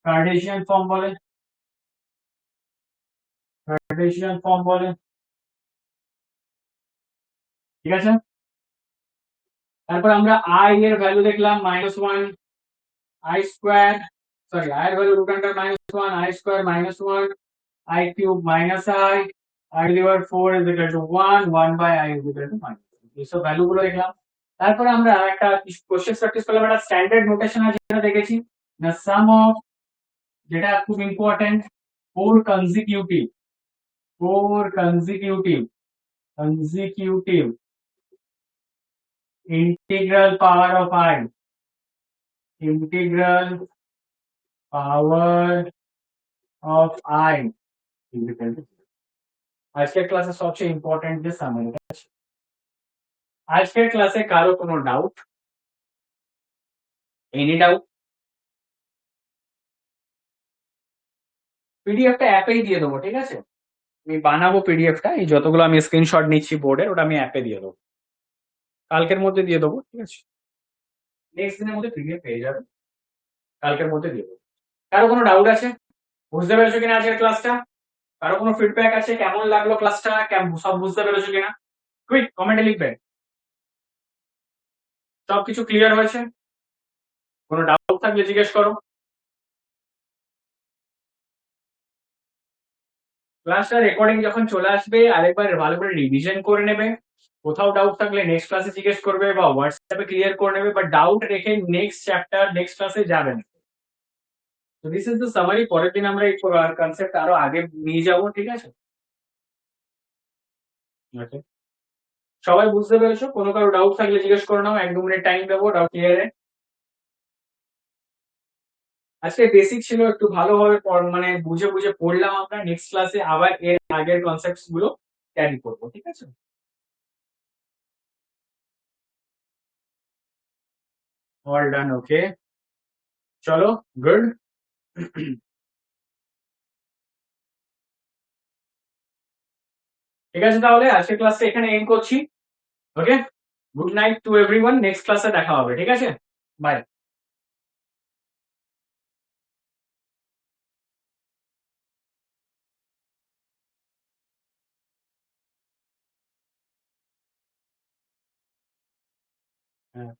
কার্টেসিয়ান ফর্ম বলে, ঠিক আছে। তারপর আমরা আই এর ভ্যালু দেখলাম -1 আই স্কোয়ার, সরি আই এর value root under -1 i square -1 I cube minus I divided 4 is equal to 1 by I is equal to minus 1 এইসব ভ্যালু গুলো দেখলাম। তারপরে আমরা একটা কোশ্চেন প্র্যাকটিস করলাম, একটা স্ট্যান্ডার্ড নোটেশন আছে যেটা দেখেছি, the sum of, যেটা খুব important, four consecutive integral power of I, integral power of I is equal to, আজকের ক্লাসে সবচেয়ে ইম্পর্টেন্ট যে সামারি। আজকের ক্লাসে কারো কোনো ডাউট, এনি ডাউট? পিডিএফটা অ্যাপেই দিয়ে দেবো, ঠিক আছে। আমি বানাবো পিডিএফটা, এই যতগুলো আমি স্ক্রিনশট নিচ্ছি বোর্ডের, ওটা আমি অ্যাপে দিয়ে দেবো, কালকের মধ্যে দিয়ে দেবো, ঠিক আছে। নেক্সট দিনের মধ্যে পিডিএফ পেয়ে যাবে, কালকের মধ্যে দিয়ে দেবো। কারো কোনো ডাউট আছে? বুঝতে পেরেছো কিনা আজকের ক্লাসটা? কারো কোনো ফিডব্যাক আছে, কেমন লাগলো ক্লাসটা, সব বুঝতে পেরেছো কিনা? কুইক কমেন্টে লিখবে। সবকিছু ক্লিয়ার হয়েছে? কোনো ডাউট থাকলে জিজ্ঞেস করো। ক্লাসটা রেকর্ডিং যখন চলে আসবে আরেকবার ভালো করে রিভিশন করে নেবে, কোথাও ডাউট থাকলে নেক্সট ক্লাসে জিজ্ঞেস করবে বা হোয়াটসঅ্যাপে ক্লিয়ার করে নেবে, বাট ডাউট রেখে নেক্সট চ্যাপ্টার নেক্সট ক্লাসে যাবেন। তো দিস ইজ দ্য সামারি। পরের দিন আমরা এই কনসেপ্ট আরো আগে নিয়ে যাব, ঠিক আছে। ওকে, সবাই বুঝতে পেরেছো? কোনো কারো ডাউট থাকলে জিজ্ঞেস করে নাও, 1-2 মিনিট টাইম দেবো ডাউট ক্লিয়ারে। আজকে বেসিক ছিল, একটু ভালোভাবে মানে বুঝে বুঝে পড়লাম আমরা, নেক্সট ক্লাসে আবার এর আগের কনসেপ্টস গুলো ক্যারি করবো, ঠিক আছে। অল ডান, ওকে, চলো, গুড। ঠিক আছে, তাহলে আজকের ক্লাসটা এখানে এন্ড করছি। Okay, good night to everyone, next ক্লাসে দেখা হবে, ঠিক আছে, বাই। হ্যাঁ।